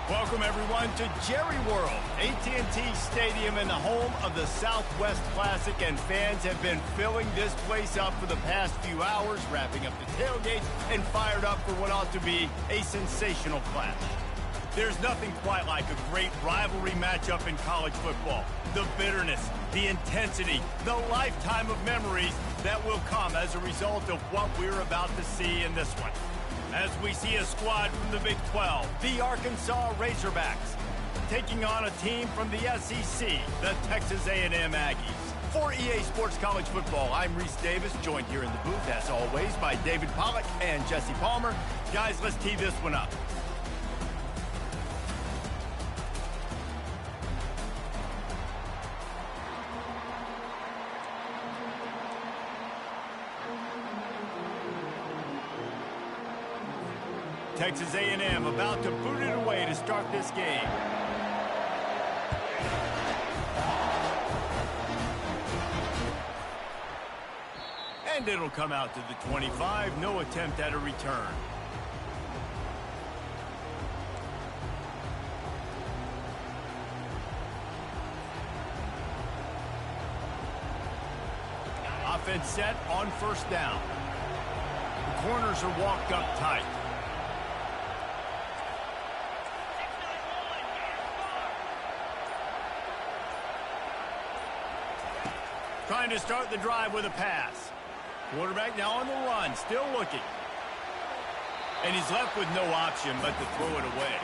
Welcome, everyone, to Jerry World, AT&T Stadium, and the home of the Southwest Classic, and fans have been filling this place up for the past few hours, wrapping up the tailgates, and fired up for what ought to be a sensational clash. There's nothing quite like a great rivalry matchup in college football. The bitterness, the intensity, the lifetime of memories that will come as a result of what we're about to see in this one. As we see a squad from the Big 12, the Arkansas Razorbacks, taking on a team from the SEC, the Texas A&M Aggies. For EA Sports College Football, I'm Reese Davis, joined here in the booth, as always, by David Pollack and Jesse Palmer. Guys, let's tee this one up. Texas A&M about to boot it away to start this game. And it'll come out to the 25. No attempt at a return. Offense set on first down. The corners are walked up tight. Trying to start the drive with a pass. Quarterback now on the run, still looking. And he's left with no option but to throw it away.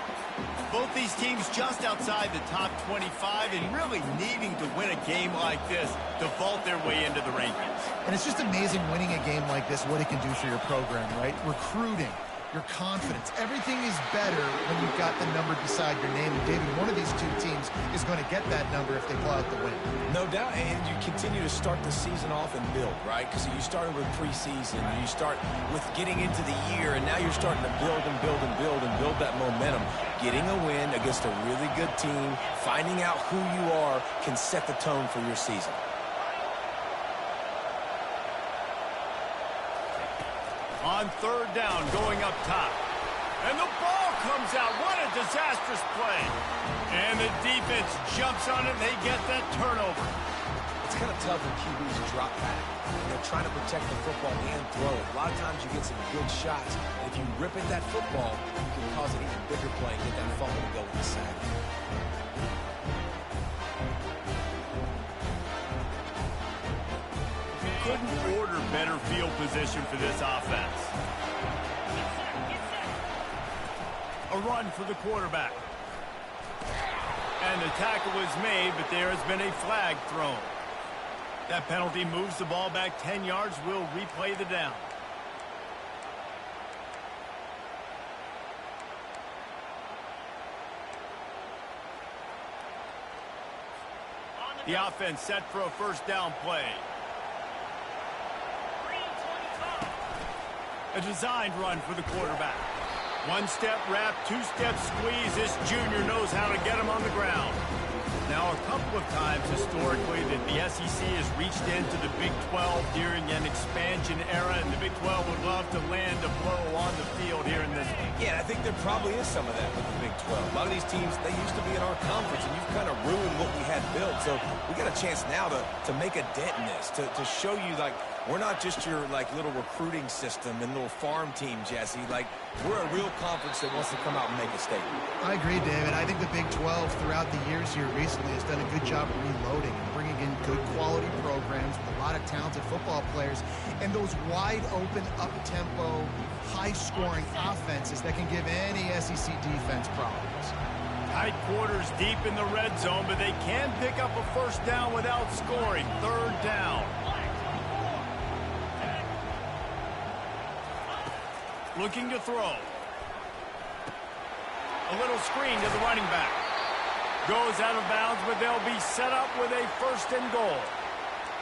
Both these teams just outside the top 25 and really needing to win a game like this to vault their way into the rankings. And it's just amazing winning a game like this, what it can do for your program, right? Recruiting, your confidence, everything is better when you've got the number beside your name. And David, one of these two teams is going to get that number if they pull out the win. No doubt, and you continue to start the season off and build, right? Because you started with preseason, you start with getting into the year, and now you're starting to build and build and build and build that momentum. Getting a win against a really good team, finding out who you are, can set the tone for your season. On third down, going up top. And the ball comes out. What a disastrous play. And the defense jumps on it. They get that turnover. It's kind of tough when QBs drop back. They're trying to protect the football and throw it. A lot of times you get some good shots. And if you rip at that football, you can cause an even bigger play and get that fumble to go with the sack. Couldn't order better field position for this offense. A run for the quarterback. And the tackle is made, but there has been a flag thrown. That penalty moves the ball back 10 yards. We'll replay the down. On The offense set for a first down play. A designed run for the quarterback. One-step wrap, two-step squeeze. This junior knows how to get him on the ground. Now, a couple of times historically that the SEC has reached into the Big 12 during an expansion era, and the Big 12 would love to land a blow on the field here in this game. Yeah, I think there probably is some of that with the Big 12. A lot of these teams, they used to be in our conference, and you've kind of ruined what we had built. So we got a chance now to make a dent in this, to show you, like, we're not just your, like, little recruiting system and little farm team, Jesse. Like, we're a real conference that wants to come out and make a statement. I agree, David. I think the Big 12 throughout the years here recently has done a good job reloading and bringing in good quality programs with a lot of talented football players and those wide open, up-tempo, high-scoring offenses that can give any SEC defense problems. Tight quarters deep in the red zone, but they can pick up a first down without scoring. Third down. Looking to throw. A little screen to the running back. Goes out of bounds, but they'll be set up with a first and goal.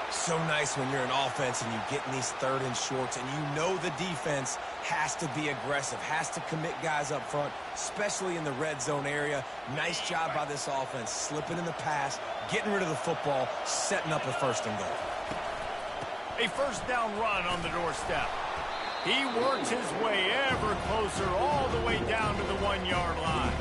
So nice when you're an offense and you get in these third and shorts and you know the defense has to be aggressive, has to commit guys up front, especially in the red zone area. Nice job by this offense, slipping in the pass, getting rid of the football, setting up a first and goal. A first down run on the doorstep. He works his way ever closer all the way down to the 1-yard line.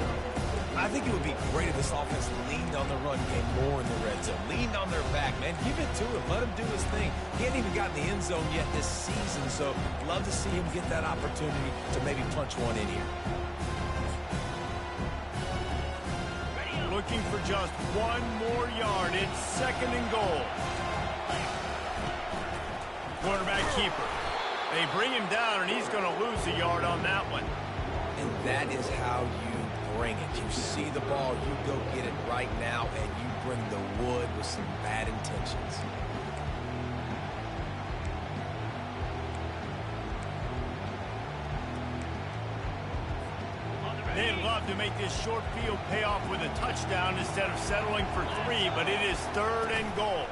I think it would be great if this offense leaned on the run game more in the red zone. Leaned on their back, man. Give it to him. Let him do his thing. He hasn't even gotten the end zone yet this season, so love to see him get that opportunity to maybe punch one in here. Looking for just one more yard. It's second and goal. Quarterback keeper. They bring him down, and he's going to lose a yard on that one. And that is how you bring it. You see the ball, you go get it right now, and you bring the wood with some bad intentions. They'd love to make this short field pay off with a touchdown instead of settling for 3, but it is third and goal.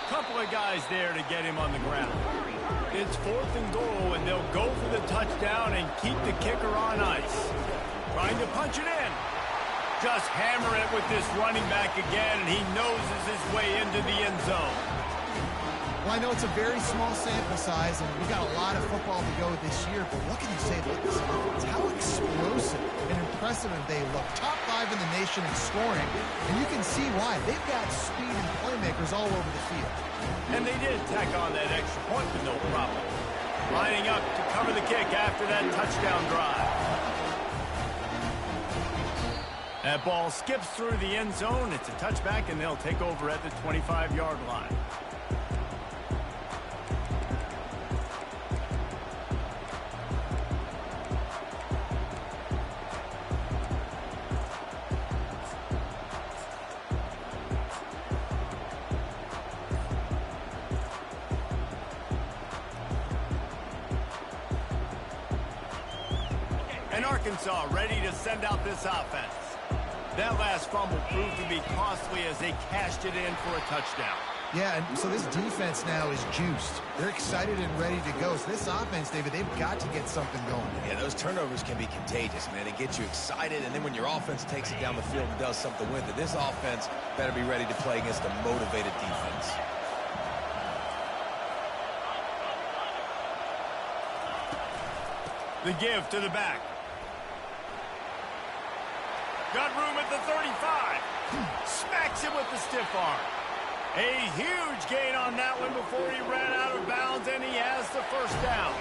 Couple of guys there to get him on the ground. It's fourth and goal, and they'll go for the touchdown and keep the kicker on ice. Trying to punch it in. Just hammer it with this running back again, and he noses his way into the end zone. Well, I know it's a very small sample size, and we've got a lot of football to go this year, but what can you say about this offense? How explosive and impressive they look. Top 5 in the nation in scoring, and you can see why. They've got speed and playmakers all over the field. And they did tack on that extra point with no problem. Lining up to cover the kick after that touchdown drive. That ball skips through the end zone. It's a touchback, and they'll take over at the 25-yard line. And Arkansas ready to send out this offense. That last fumble proved to be costly as they cashed it in for a touchdown. Yeah, and so this defense now is juiced. They're excited and ready to go. So this offense, David, they've got to get something going. Yeah, those turnovers can be contagious, man. They get you excited, and then when your offense takes it down the field and does something with it, this offense better be ready to play against a motivated defense. The give to the back. Got room at the 35. Smacks him with the stiff arm. A huge gain on that one before he ran out of bounds, and he has the first down.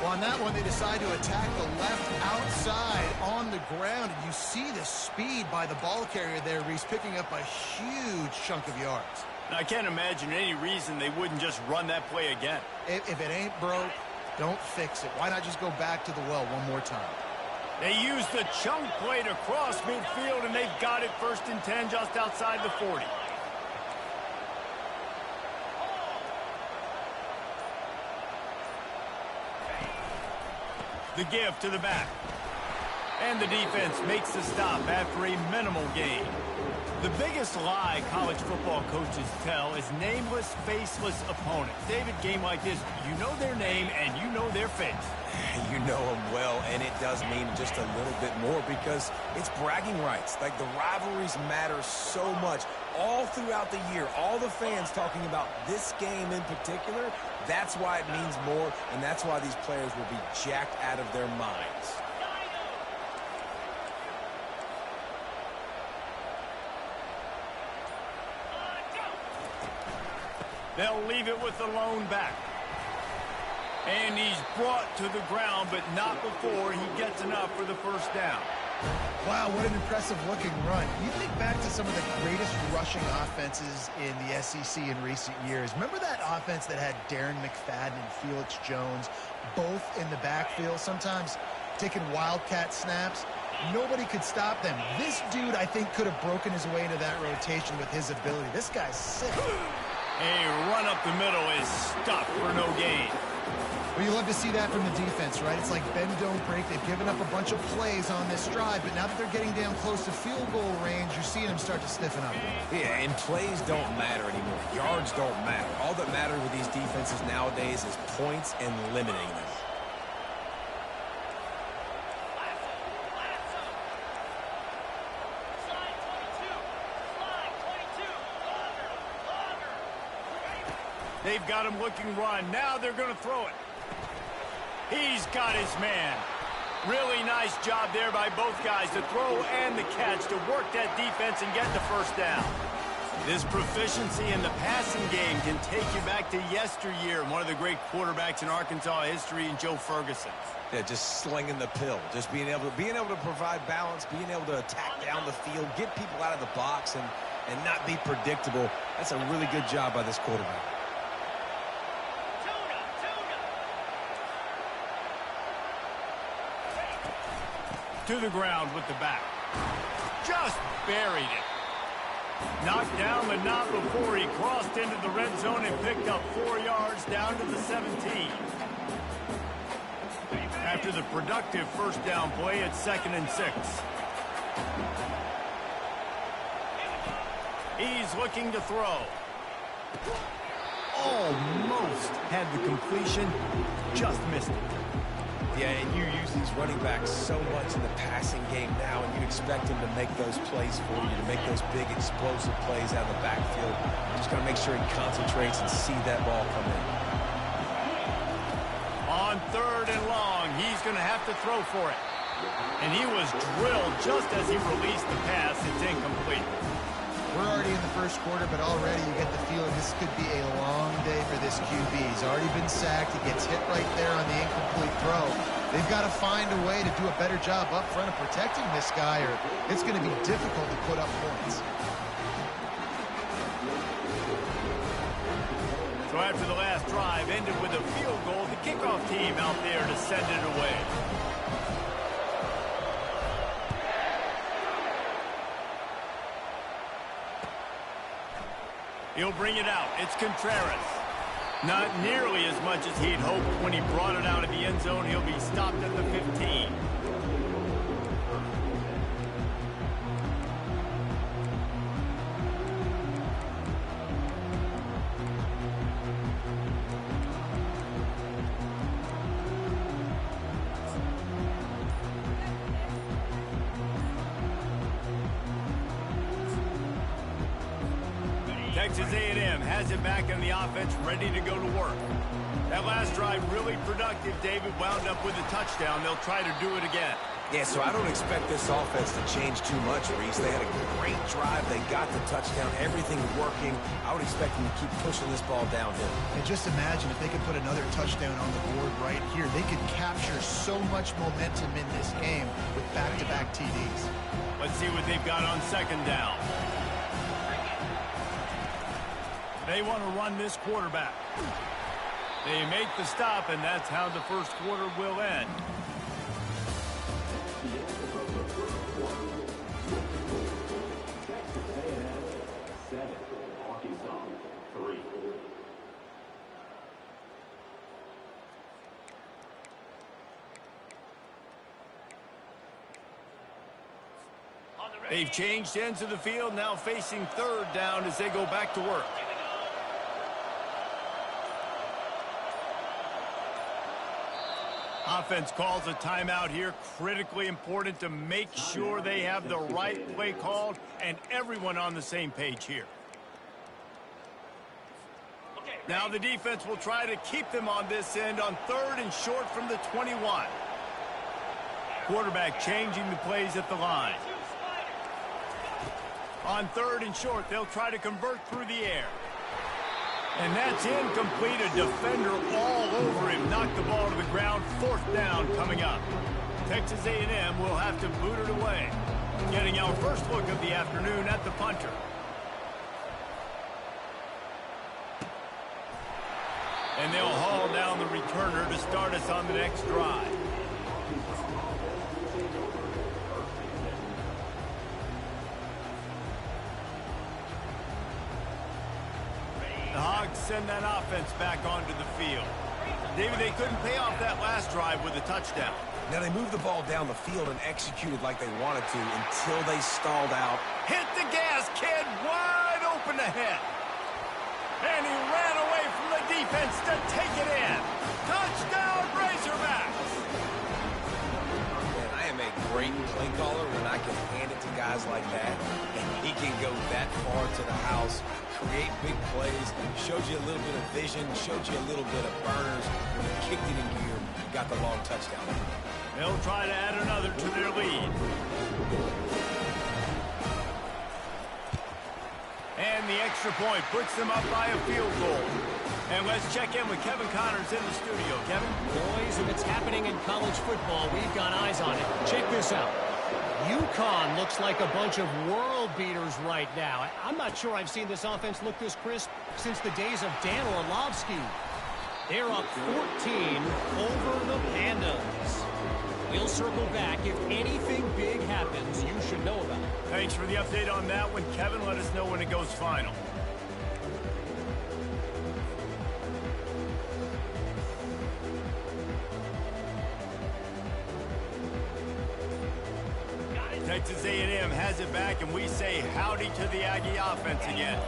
Well, on that one, they decide to attack the left outside on the ground, and you see the speed by the ball carrier there, Reese, picking up a huge chunk of yards. I can't imagine any reason they wouldn't just run that play again. If it ain't broke, don't fix it. Why not just go back to the well one more time? They use the chunk play to cross midfield, and they've got it first and 10 just outside the 40. The give to the back. And the defense makes the stop after a minimal gain. The biggest lie college football coaches tell is nameless, faceless opponents. David, game like this, you know their name and you know their face. You know them well, and it does mean just a little bit more because it's bragging rights. Like, the rivalries matter so much all throughout the year. All the fans talking about this game in particular, that's why it means more, and that's why these players will be jacked out of their minds. They'll leave it with the lone back. And he's brought to the ground, but not before he gets enough for the first down. Wow, what an impressive-looking run. You think back to some of the greatest rushing offenses in the SEC in recent years. Remember that offense that had Darren McFadden and Felix Jones both in the backfield, sometimes taking wildcat snaps? Nobody could stop them. This dude, I think, could have broken his way into that rotation with his ability. This guy's sick. A run up the middle is stuffed for no gain. Well, you love to see that from the defense, right? It's like bend, don't break. They've given up a bunch of plays on this drive, but now that they're getting down close to field goal range, you're seeing them start to stiffen up. Yeah, and plays don't matter anymore. Yards don't matter. All that matters with these defenses nowadays is points and limiting them. They've got him looking run. Now they're going to throw it. He's got his man. Really nice job there by both guys, the throw and the catch, to work that defense and get the first down. This proficiency in the passing game can take you back to yesteryear, one of the great quarterbacks in Arkansas history, in Joe Ferguson. Yeah, just slinging the pill, just being able to provide balance, being able to attack down the field, get people out of the box, and not be predictable. That's a really good job by this quarterback. To the ground with the back. Just buried it. Knocked down, but not before he crossed into the red zone and picked up 4 yards down to the 17. After the productive first down play, it's 2nd and 6. He's looking to throw. Almost had the completion, just missed it. Yeah, and you use these running backs so much in the passing game now, and you expect them to make those plays for you, to make those big explosive plays out of the backfield. Just got to make sure he concentrates and see that ball come in. On 3rd and long, he's going to have to throw for it. And he was drilled just as he released the pass. It's incomplete. We're already in the first quarter, but already you get the feeling this could be a long day for this QB. He's already been sacked. He gets hit right there on the incomplete throw. They've got to find a way to do a better job up front of protecting this guy, or it's going to be difficult to put up points. So after the last drive ended with a field goal, the kickoff team out there to send it away. He'll bring it out. It's Contreras. Not nearly as much as he'd hoped when he brought it out of the end zone. He'll be stopped at the 15. Texas A&M has it back in the offense, ready to go to work. That last drive really productive. David wound up with a touchdown. They'll try to do it again. Yeah, so I don't expect this offense to change too much, Reese. They had a great drive. They got the touchdown. Everything working. I would expect them to keep pushing this ball downhill. And just imagine if they could put another touchdown on the board right here. They could capture so much momentum in this game with back-to-back TDs. Let's see what they've got on 2nd down. They want to run this quarterback. They make the stop, and that's how the first quarter will end. They've changed ends of the field, now facing third down as they go back to work. Offense calls a timeout here. Critically important to make sure they have the right play called and everyone on the same page here. Now the defense will try to keep them on this end on third and short from the 21. Quarterback changing the plays at the line. On third and short, they'll try to convert through the air. And that's incomplete. A defender all over him. Knocked the ball to the ground. Fourth down coming up. Texas A&M will have to boot it away. Getting our first look of the afternoon at the punter. And they'll haul down the returner to start us on the next drive. The Hogs send that offense back onto the field. David, they couldn't pay off that last drive with a touchdown. Now they moved the ball down the field and executed like they wanted to until they stalled out. Hit the gas, kid. Wide open ahead. And he ran away from the defense to take it in. Touchdown, Razorbacks. Man, I am a great play caller when I can hand it to guys like that. And he can go that far to the house, create big plays, showed you a little bit of vision, showed you a little bit of burners. When he kicked it in gear, got the long touchdown. They'll try to add another to their lead. And the extra point puts them up by a field goal. And let's check in with Kevin Connors in the studio. Kevin? Boys, if it's happening in college football, we've got eyes on it. Check this out. UConn looks like a bunch of world beaters right now. I'm not sure I've seen this offense look this crisp since the days of Dan Orlovsky. They're up 14 over the Pandas. We'll circle back. If anything big happens, you should know about it. Thanks for the update on that one, Kevin. Let us know when it goes final. Texas A&M has it back, and we say howdy to the Aggie offense again.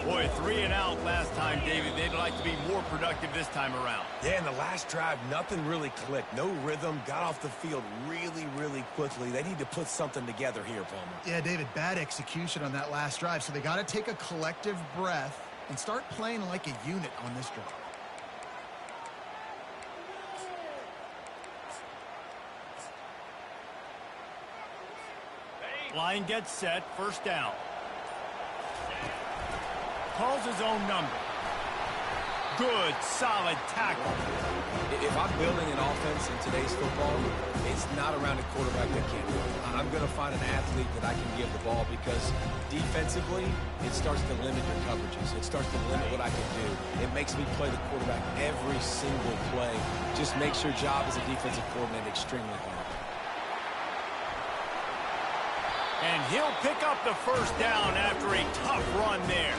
Boy, 3 and out last time, David. They'd like to be more productive this time around. Yeah, in the last drive, nothing really clicked. No rhythm, got off the field really, really quickly. They need to put something together here, Palmer. Yeah, David, bad execution on that last drive, so they got to take a collective breath and start playing like a unit on this drive. Line gets set, first down. Calls his own number. Good, solid tackle. If I'm building an offense in today's football, it's not around a quarterback that can't do it. I'm going to find an athlete that I can give the ball because defensively, it starts to limit your coverages. It starts to limit what I can do. It makes me play the quarterback every single play. Just makes your job as a defensive coordinator extremely hard. And he'll pick up the first down after a tough run there.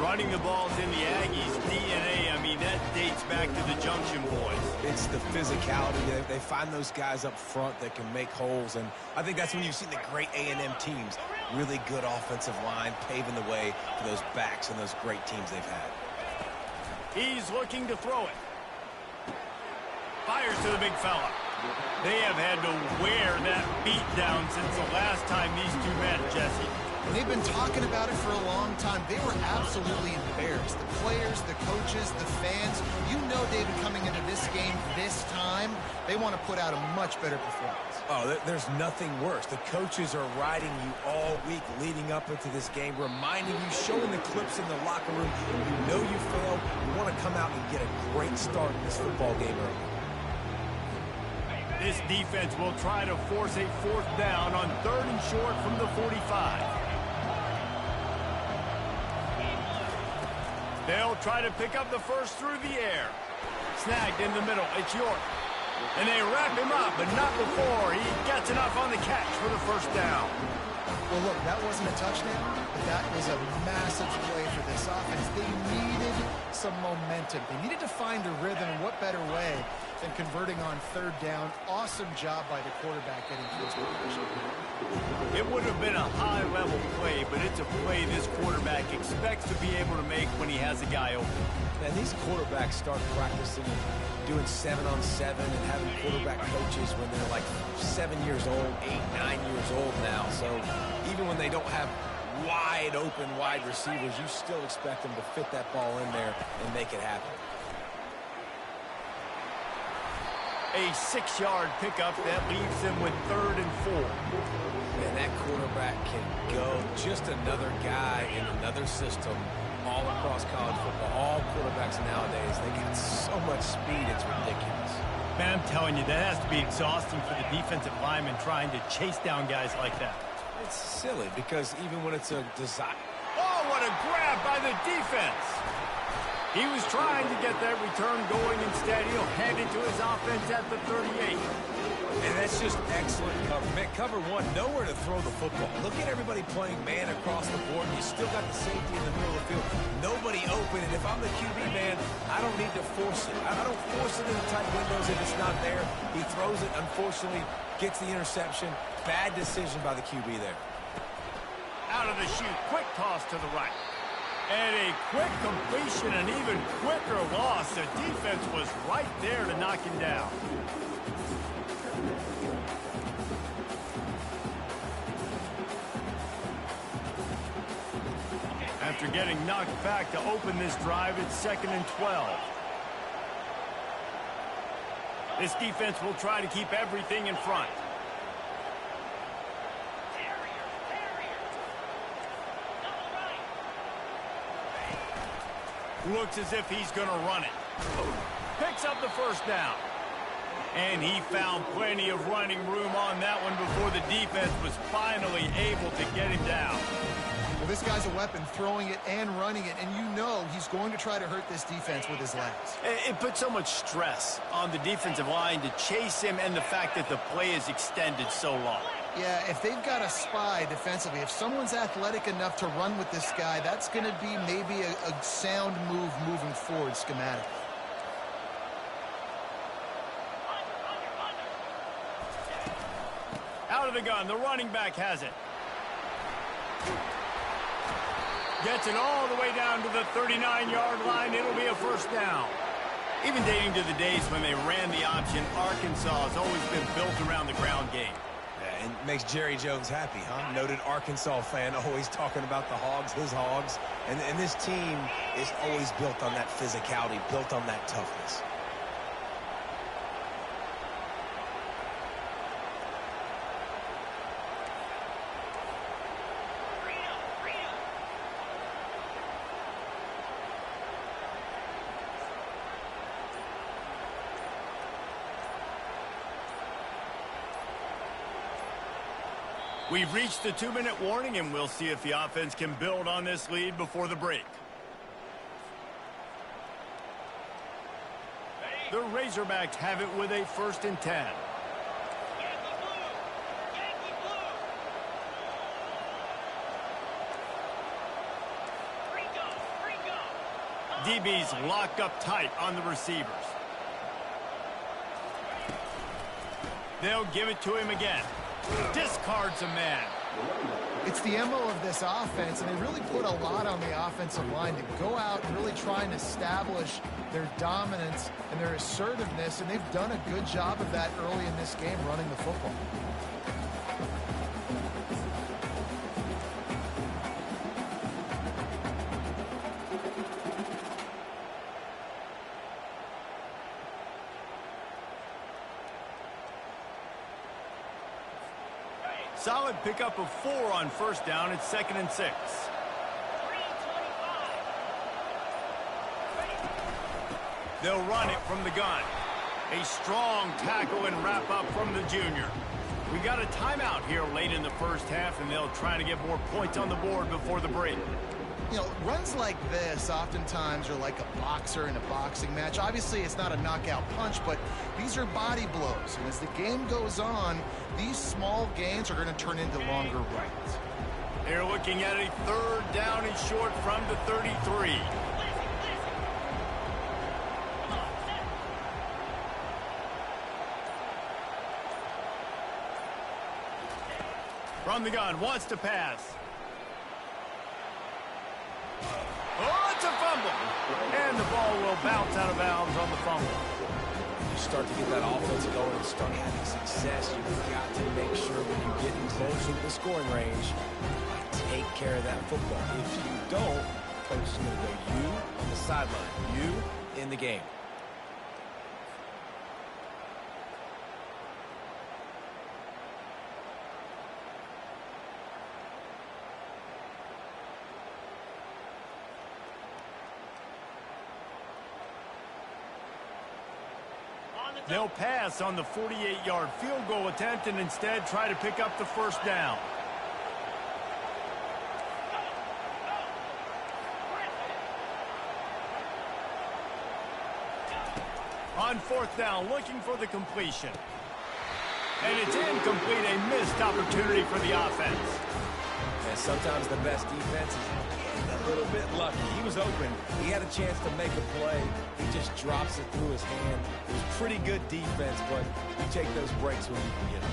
Running the ball's in the Aggies' DNA. I mean, that dates back to the Junction boys. It's the physicality. They find those guys up front that can make holes, and I think that's when you see the great A&M teams. Really good offensive line, paving the way for those backs and those great teams they've had. He's looking to throw it. Fires to the big fella. They have had to wear that beat down since the last time these two met, Jesse. And they've been talking about it for a long time. They were absolutely embarrassed. The players, the coaches, the fans. You know, David, coming into this game this time, they want to put out a much better performance. Oh, there's nothing worse. The coaches are riding you all week leading up into this game, reminding you, showing the clips in the locker room. You know you failed. You want to come out and get a great start in this football game early. This defense will try to force a fourth down on third and short from the 45. They'll try to pick up the first through the air. Snagged in the middle. It's York. And they wrap him up, but not before he gets enough on the catch for the first down. Well, look, that wasn't a touchdown, but that That was a massive play for this offense. They needed some momentum. They needed to find a rhythm, and what better way than converting on third down. Awesome job by the quarterback getting to his position. It would have been a high-level play, but it's a play this quarterback expects to be able to make when he has a guy open. Man, these quarterbacks start practicing doing 7-on-7 and having quarterback coaches when they're like 7 years old, 8, 9 years old now. So even when they don't have wide open wide receivers, you still expect them to fit that ball in there and make it happen. A 6-yard pickup that leaves them with 3rd and 4. And that quarterback can go. Just another guy in another system all across college football. All quarterbacks nowadays, they got so much speed, it's ridiculous. Man, I'm telling you, that has to be exhausting for the defensive lineman trying to chase down guys like that. It's silly because even when it's a design. Oh, what a grab by the defense. He was trying to get that return going. Instead, he'll hand it to his offense at the 38. And that's just excellent cover. Man, cover one, nowhere to throw the football. Look at everybody playing man across the board. You still got the safety in the middle of the field. Nobody open. And if I'm the QB, man, I don't need to force it. I don't force it into tight windows if it's not there. He throws it, unfortunately, gets the interception. Bad decision by the QB there. Out of the chute, quick toss to the right. And a quick completion, an even quicker loss. The defense was right there to knock him down. After getting knocked back to open this drive, it's 2nd and 12. This defense will try to keep everything in front. Looks as if he's going to run it. Picks up the 1st down. And he found plenty of running room on that one before the defense was finally able to get him down. Well, this guy's a weapon, throwing it and running it, and you know he's going to try to hurt this defense with his legs. It puts so much stress on the defensive line to chase him and the fact that the play is extended so long. Yeah, if they've got a spy defensively, if someone's athletic enough to run with this guy, that's going to be maybe a sound move moving forward schematically. Out of the gun, the running back has it. Gets it all the way down to the 39-yard line. It'll be a 1st down. Even dating to the days when they ran the option, Arkansas has always been built around the ground game. Yeah, and makes Jerry Jones happy, huh? Noted Arkansas fan, always talking about the Hogs, his Hogs. And this team is always built on that physicality, built on that toughness. We've reached the 2-minute warning, and we'll see if the offense can build on this lead before the break. The Razorbacks have it with a 1st and 10. DBs locked up tight on the receivers. They'll give it to him again. Discards a man. It's the MO of this offense, and they really put a lot on the offensive line to go out and really try and establish their dominance and their assertiveness, and they've done a good job of that early in this game running the football. Solid pickup of 4 on 1st down. It's 2nd and 6. They'll run it from the gun. A strong tackle and wrap up from the junior. We got a timeout here late in the 1st half, and they'll try to get more points on the board before the break. You know, runs like this oftentimes are like a boxer in a boxing match. Obviously, it's not a knockout punch, but these are body blows. And as the game goes on, these small gains are going to turn into longer runs. They're looking at a third down and short from the 33. From the gun, wants to pass. Oh, it's a fumble. And the ball will bounce out of bounds on the fumble. You start to get that offense going and start having success, you've got to make sure when you get in closer to the scoring range, take care of that football. If you don't, coach is going to go you on the sideline, you in the game. They'll pass on the 48-yard field goal attempt and instead try to pick up the first down. On fourth down, looking for the completion. And it's incomplete, a missed opportunity for the offense. And sometimes the best defense is a little bit lucky. He was open. He had a chance to make a play. He just drops it through his hand. It was pretty good defense, but you take those breaks when you can get them.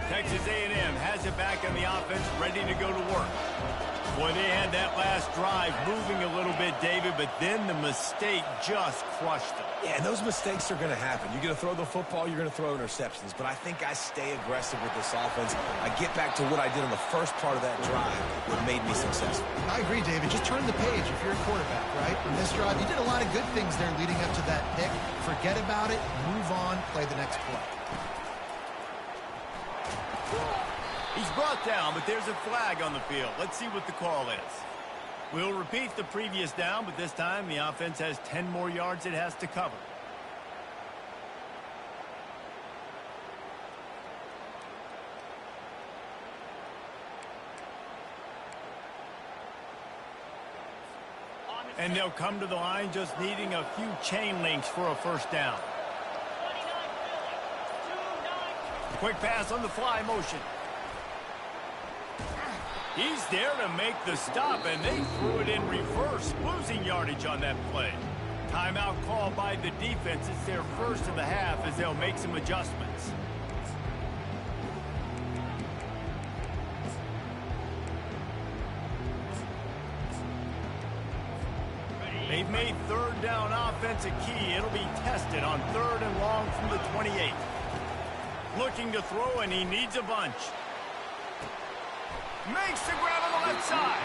Texas A&M has it back on the offense, ready to go to work. Boy, they had that last drive moving a little bit, David, but then the mistake just crushed them. Yeah, and those mistakes are going to happen. You're going to throw the football, you're going to throw interceptions. But I think I stay aggressive with this offense. I get back to what I did on the first part of that drive that made me successful. I agree, David. Just turn the page if you're a quarterback, right? On this drive, you did a lot of good things there leading up to that pick. Forget about it, move on, play the next play. He's brought down, but there's a flag on the field. Let's see what the call is. We'll repeat the previous down, but this time the offense has 10 more yards it has to cover. And they'll come to the line just needing a few chain links for a first down. Quick pass on the fly motion. He's there to make the stop, and they threw it in reverse, losing yardage on that play. Timeout called by the defense. It's their first of the half as they'll make some adjustments. They've made third down offense a key. It'll be tested on third and long from the 28. Looking to throw, and he needs a bunch. Makes the grab on the left side.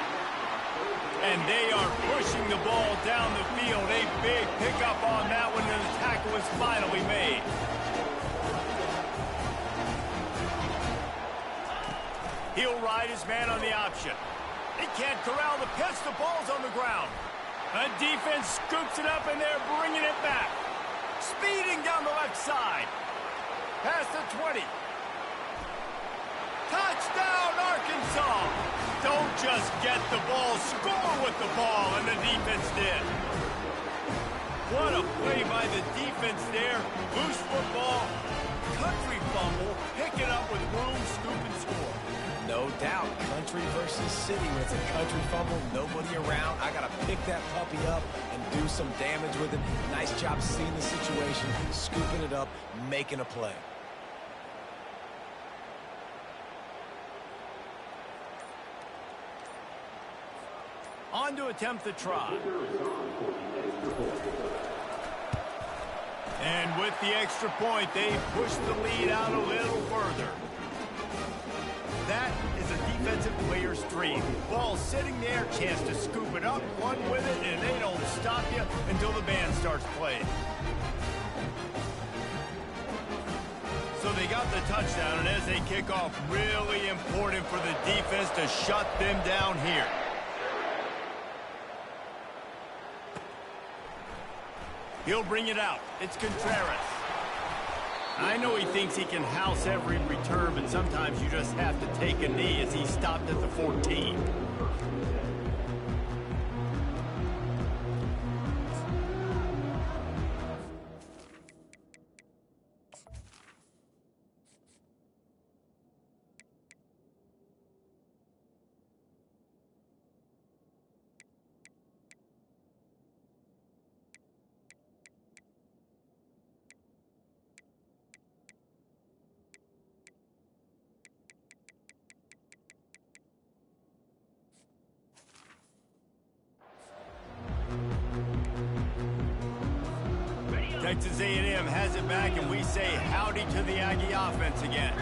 And they are pushing the ball down the field. A big pickup on that one, and the tackle is finally made. He'll ride his man on the option. They can't corral the pitch. The ball's on the ground. A defense scoops it up, and they're bringing it back. Speeding down the left side. Past the 20. Touchdown, Arkansas! Don't just get the ball, score with the ball, and the defense did. What a play by the defense there. Loose football, country fumble, pick it up with room, scoop, and score. No doubt, country versus city. When it's a country fumble, nobody around. I got to pick that puppy up and do some damage with it. Nice job seeing the situation, scooping it up, making a play. On to attempt the try. And with the extra point, they push the lead out a little further. That is a defensive player's dream. Ball sitting there, chance to scoop it up, run with it, and they don't stop you until the band starts playing. So they got the touchdown, and as they kick off, really important for the defense to shut them down here. He'll bring it out. It's Contreras. I know he thinks he can house every return, but sometimes you just have to take a knee as he stopped at the 14. Texas A&M has it back, and we say howdy to the Aggie offense again.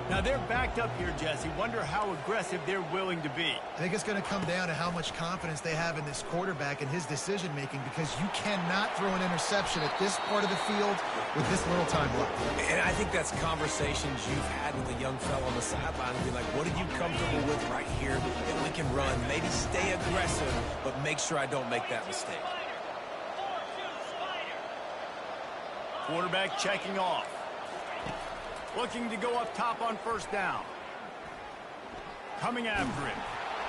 Now, they're backed up here, Jesse. Wonder how aggressive they're willing to be. I think it's going to come down to how much confidence they have in this quarterback and his decision-making, because you cannot throw an interception at this part of the field with this little time left. And I think that's conversations you've had with a young fella on the sideline and be like, what are you comfortable with right here that we can run? Maybe stay aggressive, but make sure I don't make that mistake. Quarterback checking off. Looking to go up top on first down. Coming after him.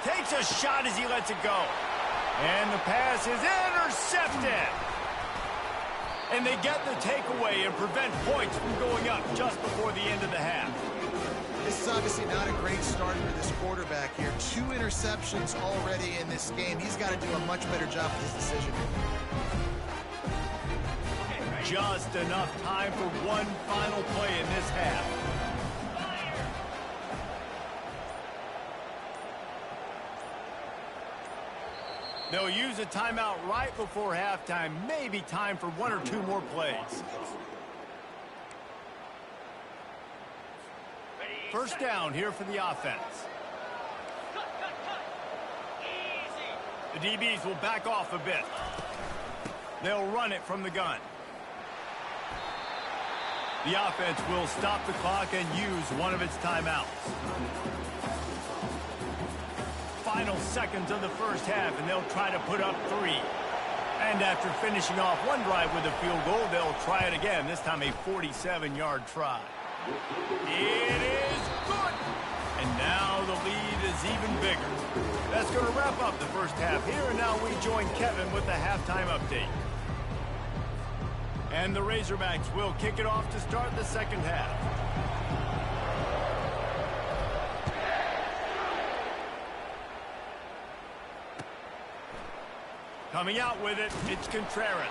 Takes a shot as he lets it go. And the pass is intercepted. And they get the takeaway and prevent points from going up just before the end of the half. This is obviously not a great start for this quarterback here. 2 interceptions already in this game. He's got to do a much better job with his decision. Just enough time for one final play in this half. They'll use a timeout right before halftime. Maybe time for 1 or 2 more plays. First down here for the offense. The DBs will back off a bit. They'll run it from the gun. The offense will stop the clock and use one of its timeouts. Final seconds of the first half, and they'll try to put up 3. And after finishing off one drive with a field goal, they'll try it again, this time a 47-yard try. It is good! And now the lead is even bigger. That's going to wrap up the first half here, and now we join Kevin with the halftime update. And the Razorbacks will kick it off to start the second half. Coming out with it, it's Contreras.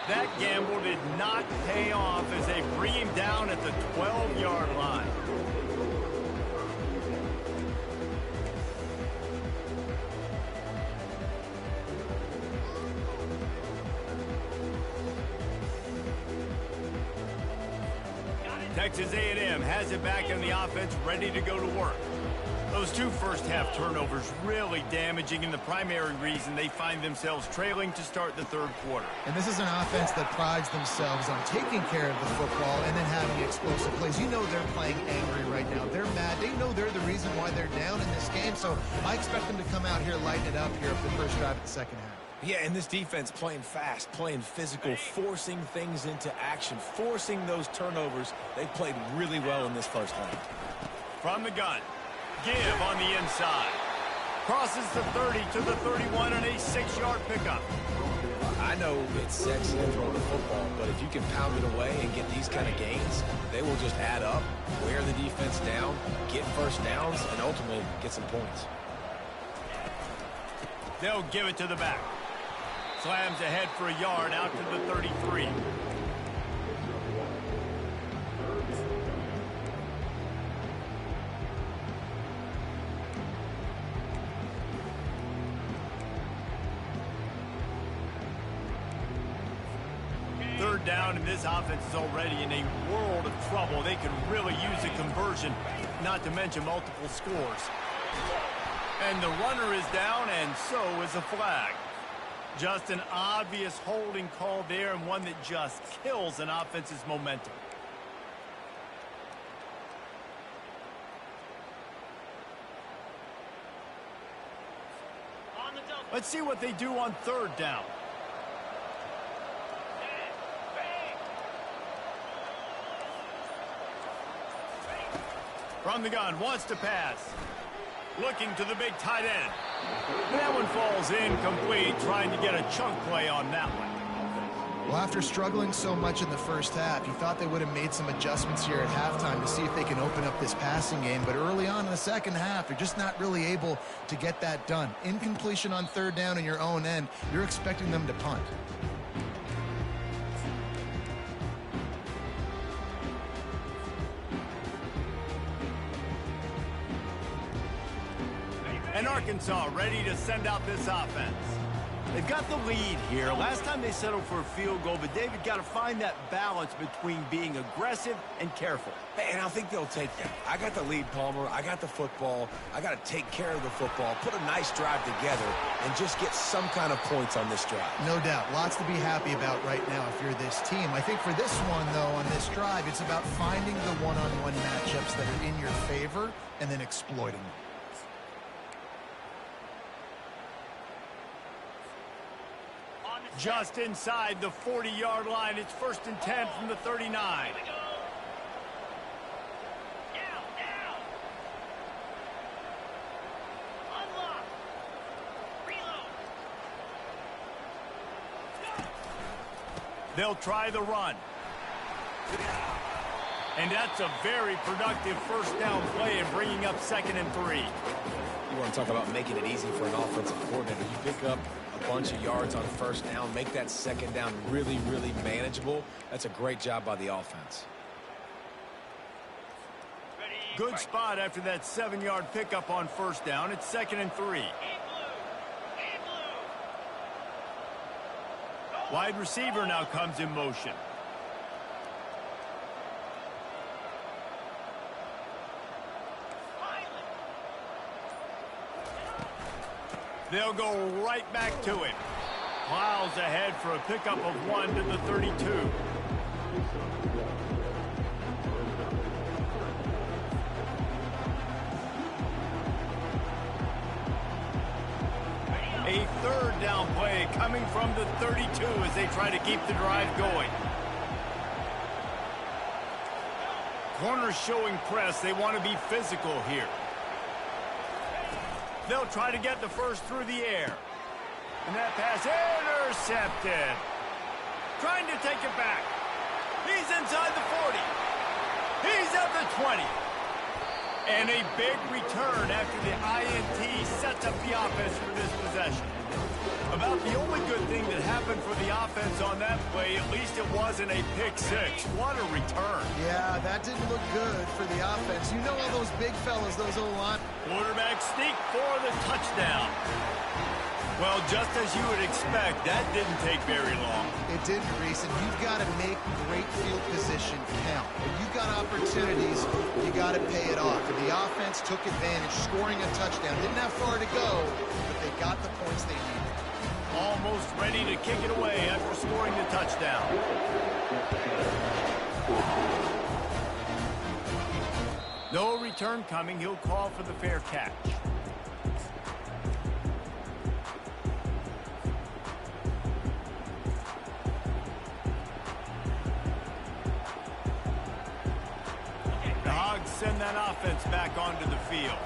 That gamble did not pay off as they bring him down at the 12-yard line. Texas A&M has it back in the offense, ready to go to work. Those 2 first-half turnovers really damaging, and the primary reason they find themselves trailing to start the third quarter. And this is an offense that prides themselves on taking care of the football and then having explosive plays. You know they're playing angry right now. They're mad. They know they're the reason why they're down in this game, so I expect them to come out here, lighten it up here for the first drive of the second half. Yeah, and this defense playing fast, playing physical, forcing things into action, forcing those turnovers. They played really well in this first half. From the gun, give on the inside. Crosses the 30 to the 31 on a 6-yard pickup. I know it's sexy to throw the football, but if you can pound it away and get these kind of gains, they will just add up, wear the defense down, get first downs, and ultimately get some points. They'll give it to the back. Slams ahead for a yard out to the 33. Third down, and this offense is already in a world of trouble. They can really use a conversion, not to mention multiple scores. And the runner is down, and so is a flag. Just an obvious holding call there, and one that just kills an offense's momentum. Let's see what they do on third down. From the gun, wants to pass. Looking to the big tight end. That one falls incomplete, trying to get a chunk play on that one. Well, after struggling so much in the first half, you thought they would have made some adjustments here at halftime to see if they can open up this passing game. But early on in the second half, they're just not really able to get that done. Incompletion on third down in your own end, you're expecting them to punt. And Arkansas ready to send out this offense. They've got the lead here. Last time they settled for a field goal, but David got to find that balance between being aggressive and careful. And I think they'll take that. I got the lead, Palmer. I got the football. I got to take care of the football, put a nice drive together, and just get some kind of points on this drive. No doubt. Lots to be happy about right now if you're this team. I think for this one, though, on this drive, it's about finding the one-on-one matchups that are in your favor and then exploiting them. Just inside the 40-yard line. It's 1st and 10 from the 39. They'll try the run. And that's a very productive first down play and bringing up 2nd and 3. You want to talk about making it easy for an offensive coordinator. You pick up a bunch of yards on first down, make that second down really, really manageable. That's a great job by the offense. Good spot after that 7-yard pickup on first down. It's 2nd and 3. Wide receiver now comes in motion. They'll go right back to it. Miles ahead for a pickup of 1 to the 32. A 3rd down play coming from the 32 as they try to keep the drive going. Corners showing press. They want to be physical here. They'll try to get the first through the air. And that pass intercepted. Trying to take it back. He's inside the 40. He's at the 20. And a big return after the INT sets up the offense for this possession. About the only good thing that happened for the offense on that play, at least it wasn't a pick six. What a return. Yeah, that didn't look good for the offense. You know all those big fellas, those O-line. Quarterback sneak for the touchdown. Well, just as you would expect, that didn't take very long. It didn't, Reese, and you've got to make great field position count. When you've got opportunities, you got to pay it off. And the offense took advantage, scoring a touchdown. Didn't have far to go, but they got the points they needed. Almost ready to kick it away after scoring the touchdown. No return coming. He'll call for the fair catch. The Hogs send that offense back onto the field.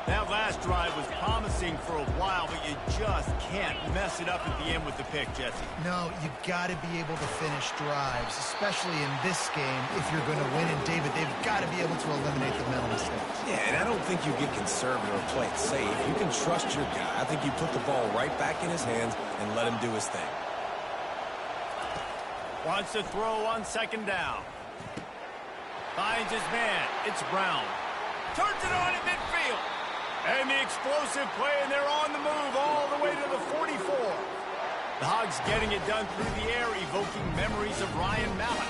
That last drive was promising for a while, but you just can't mess it up at the end with the pick, Jesse. No, you got to be able to finish drives, especially in this game if you're going to win. And David, they've got to be able to eliminate the mental mistakes. Yeah, and I don't think you get conservative or play it safe. You can trust your guy. I think you put the ball right back in his hands and let him do his thing. Wants to throw on 2nd down. Finds his man. It's Brown. Turns it on at midfield. And the explosive play, and they're on the move all the way to the 44. The Hogs getting it done through the air, evoking memories of Ryan Mallett.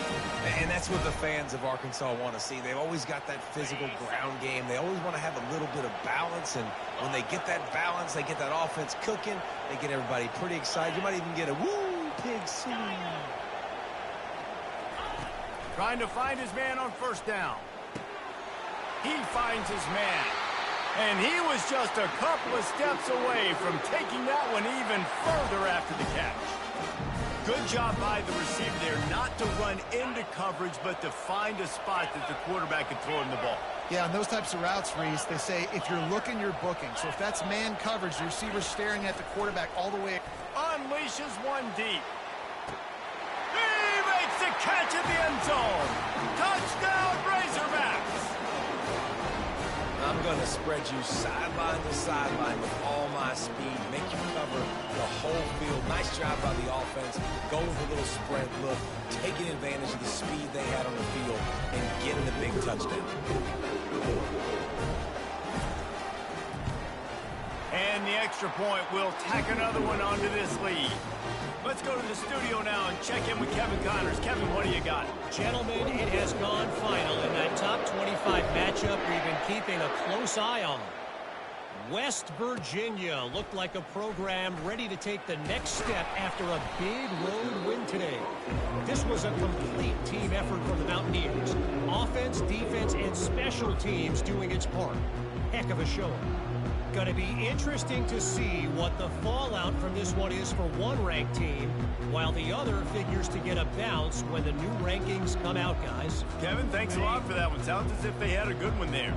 And that's what the fans of Arkansas want to see. They've always got that physical ground game. They always want to have a little bit of balance, and when they get that balance, they get that offense cooking, they get everybody pretty excited. You might even get a woo, pig scene. Trying to find his man on first down. He finds his man. And he was just a couple of steps away from taking that one even further after the catch. Good job by the receiver there not to run into coverage, but to find a spot that the quarterback could throw him the ball. Yeah, on those types of routes, Reese, they say if you're looking, you're booking. So if that's man coverage, the receiver's staring at the quarterback all the way. Unleashes one deep. He makes the catch at the end zone. Touchdown, Razorbacks. I'm going to spread you sideline to sideline with all my speed, make you cover the whole field. Nice job by the offense. Go with a little spread look, taking advantage of the speed they had on the field, and getting the big touchdown. And the extra point will tack another one onto this lead. Let's go to the studio now and check in with Kevin Connors. Kevin, what do you got? Gentlemen, it has gone final in that top 25 matchup we've been keeping a close eye on. West Virginia looked like a program ready to take the next step after a big road win today. This was a complete team effort from the Mountaineers. Offense, defense, and special teams doing its part. Heck of a showing. Going to be interesting to see what the fallout from this one is for one ranked team, while the other figures to get a bounce when the new rankings come out, guys. Kevin, thanks a lot for that one. Sounds as if they had a good one there.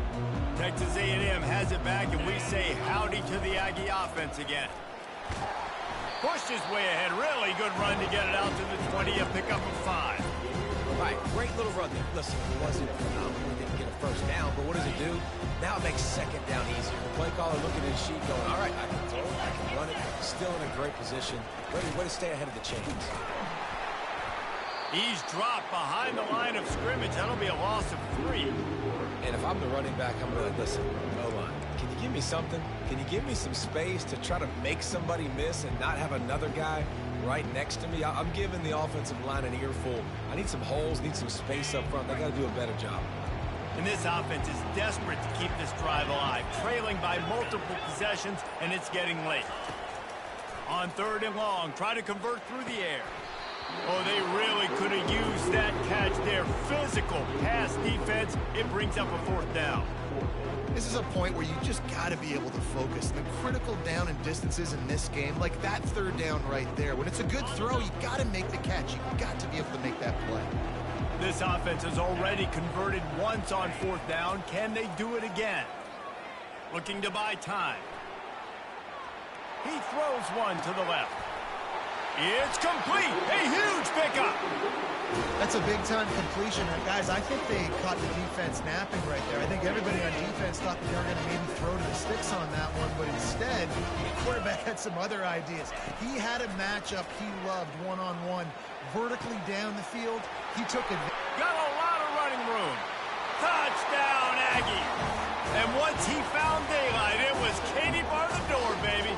Texas A&M has it back, and we say howdy to the Aggie offense again. Pushed his way ahead. Really good run to get it out to the 20, a pickup of 5. All right, great little run there. Listen, it wasn't phenomenal. We didn't get a first down, but what does it do? Now it makes second down easier. The play caller looking at his sheet going, all right, I can throw it, I can run it. Still in a great position. Ready to stay ahead of the chains. He's dropped behind the line of scrimmage. That'll be a loss of 3. And if I'm the running back, I'm going to listen, O-line, can you give me something? Can you give me some space to try to make somebody miss and not have another guy right next to me? I'm giving the offensive line an earful. I need some holes, need some space up front. They got to do a better job. And this offense is desperate to keep this drive alive, trailing by multiple possessions, and it's getting late. On 3rd and long, try to convert through the air. Oh, they really could have used that catch there. Physical pass defense. It brings up a 4th down. This is a point where you just got to be able to focus. The critical down and distances in this game, like that 3rd down right there. When it's a good throw, you got to make the catch. You got to be able to make that play. This offense has already converted once on 4th down. Can they do it again? Looking to buy time. He throws one to the left. It's complete. A huge pickup. That's a big-time completion. And guys, I think they caught the defense napping right there. I think everybody on defense thought that they were going to maybe throw to the sticks on that one, but instead, the quarterback had some other ideas. He had a matchup he loved one-on-one, vertically down the field. He took it. Got a lot of running room. Touchdown, Aggie. And once he found daylight, it was Katie bar the door, baby.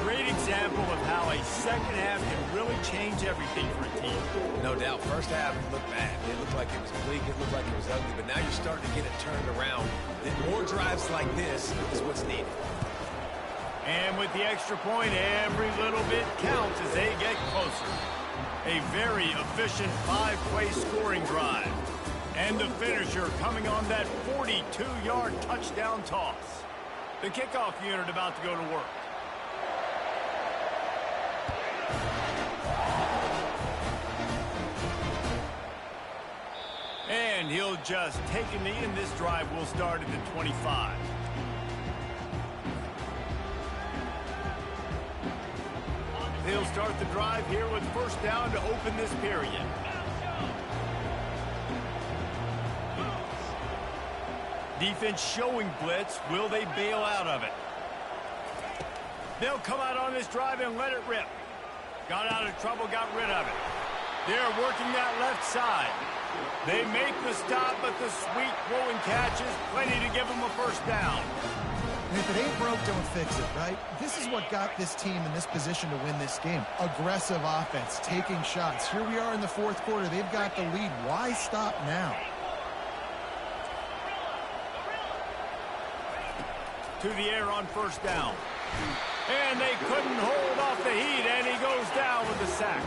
Great example of how a second half can really change everything for a team. No doubt. First half looked bad. It looked like it was bleak. It looked like it was ugly. But now you're starting to get it turned around. Then more drives like this is what's needed. And with the extra point, every little bit counts as they get closer. A very efficient 5-play scoring drive. And the finisher coming on that 42-yard touchdown toss. The kickoff unit about to go to work. And he'll just take a knee, and this drive will start at the 25. He'll start the drive here with 1st down to open this period. Defense showing blitz. Will they bail out of it? They'll come out on this drive and let it rip. Got out of trouble, got rid of it. They're working that left side. They make the stop, but the sweet throwing catch is plenty to give them a 1st down. And if it ain't broke, don't fix it, right? This is what got this team in this position to win this game. Aggressive offense, taking shots. Here we are in the 4th quarter. They've got the lead. Why stop now? To the air on 1st down. And they couldn't hold off the heat, and he goes down with the sack.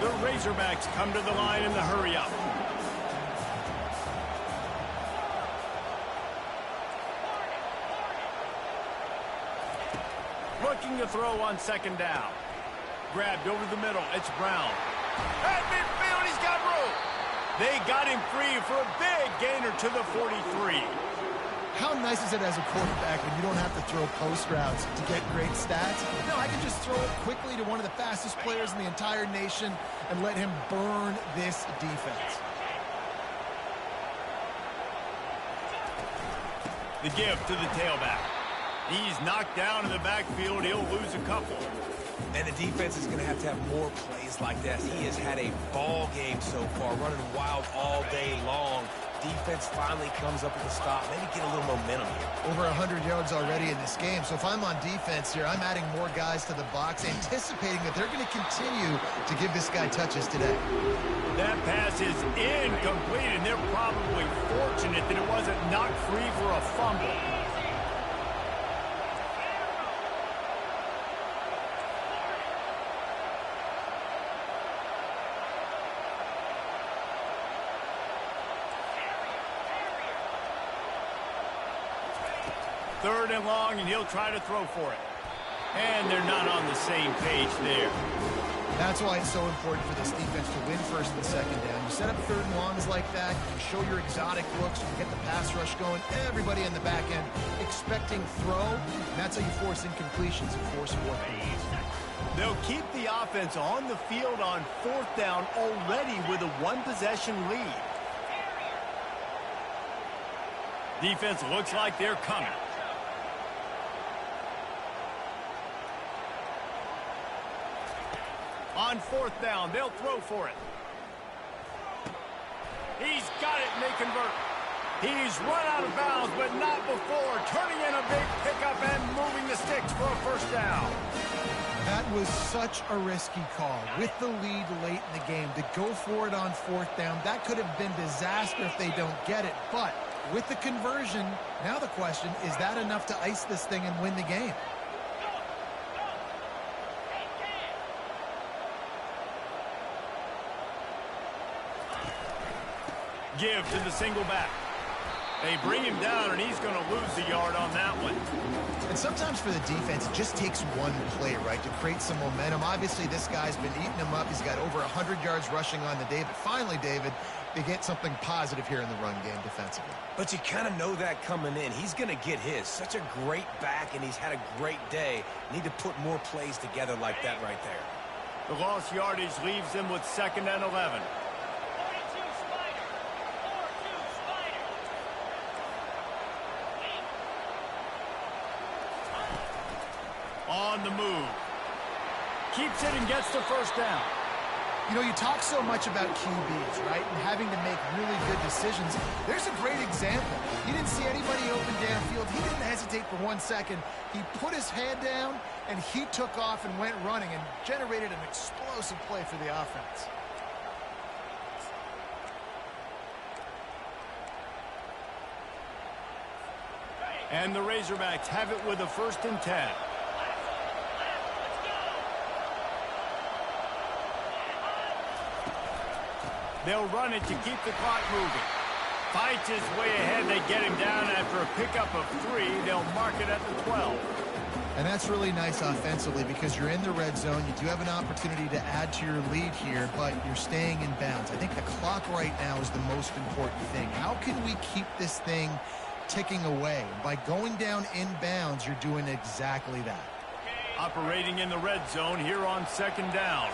The Razorbacks come to the line in the hurry-up. Looking to throw on 2nd down. Grabbed over the middle. It's Brown. At midfield, he's got room. They got him free for a big gainer to the 43. How nice is it as a quarterback when you don't have to throw post routes to get great stats? No, I can just throw it quickly to one of the fastest players in the entire nation and let him burn this defense. The give to the tailback. He's knocked down in the backfield. He'll lose a couple. And the defense is going to have more plays like that. He has had a ball game so far, running wild all day long. defense finally comes up with a stop. Maybe get a little momentum here. Over 100 yards already in this game. So if I'm on defense here, I'm adding more guys to the box, anticipating that they're going to continue to give this guy touches today. That pass is incomplete, and they're probably fortunate that it wasn't knocked free for a fumble. Third and long, and he'll try to throw for it. And they're not on the same page there. That's why it's so important for this defense to win first and second down. You set up third and longs like that, you show your exotic looks, you get the pass rush going, everybody in the back end expecting throw, and that's how you force incompletions and force fourth down. They'll keep the offense on the field on fourth down already with a one-possession lead. Defense looks like they're coming. On fourth down, they'll throw for it. He's got it, and they convert. He's run out of bounds, but not before. Turning in a big pickup and moving the sticks for a first down. That was such a risky call. With the lead late in the game, to go for it on fourth down, that could have been disaster if they don't get it. But with the conversion, now the question, is that enough to ice this thing and win the game? Give to the single back. They bring him down, and he's going to lose the yard on that one. And sometimes for the defense, it just takes one play, right, to create some momentum. Obviously, this guy's been eating them up. He's got over 100 yards rushing on the day. But finally, David, they get something positive here in the run game defensively. But you kind of know that coming in. He's going to get his. Such a great back, and he's had a great day. Need to put more plays together like that right there. The lost yardage leaves them with 2nd and 11. On the move. Keeps it and gets the first down. You know, you talk so much about QBs, right, and having to make really good decisions. There's a great example. He didn't see anybody open downfield. He didn't hesitate for 1 second. He put his head down, and he took off and went running and generated an explosive play for the offense. And the Razorbacks have it with a 1st and 10. They'll run it to keep the clock moving. Fights his way ahead. They get him down after a pickup of 3. They'll mark it at the 12. And that's really nice offensively because you're in the red zone. You do have an opportunity to add to your lead here, but you're staying in bounds. I think the clock right now is the most important thing. How can we keep this thing ticking away? By going down in bounds, you're doing exactly that. Operating in the red zone here on 2nd down.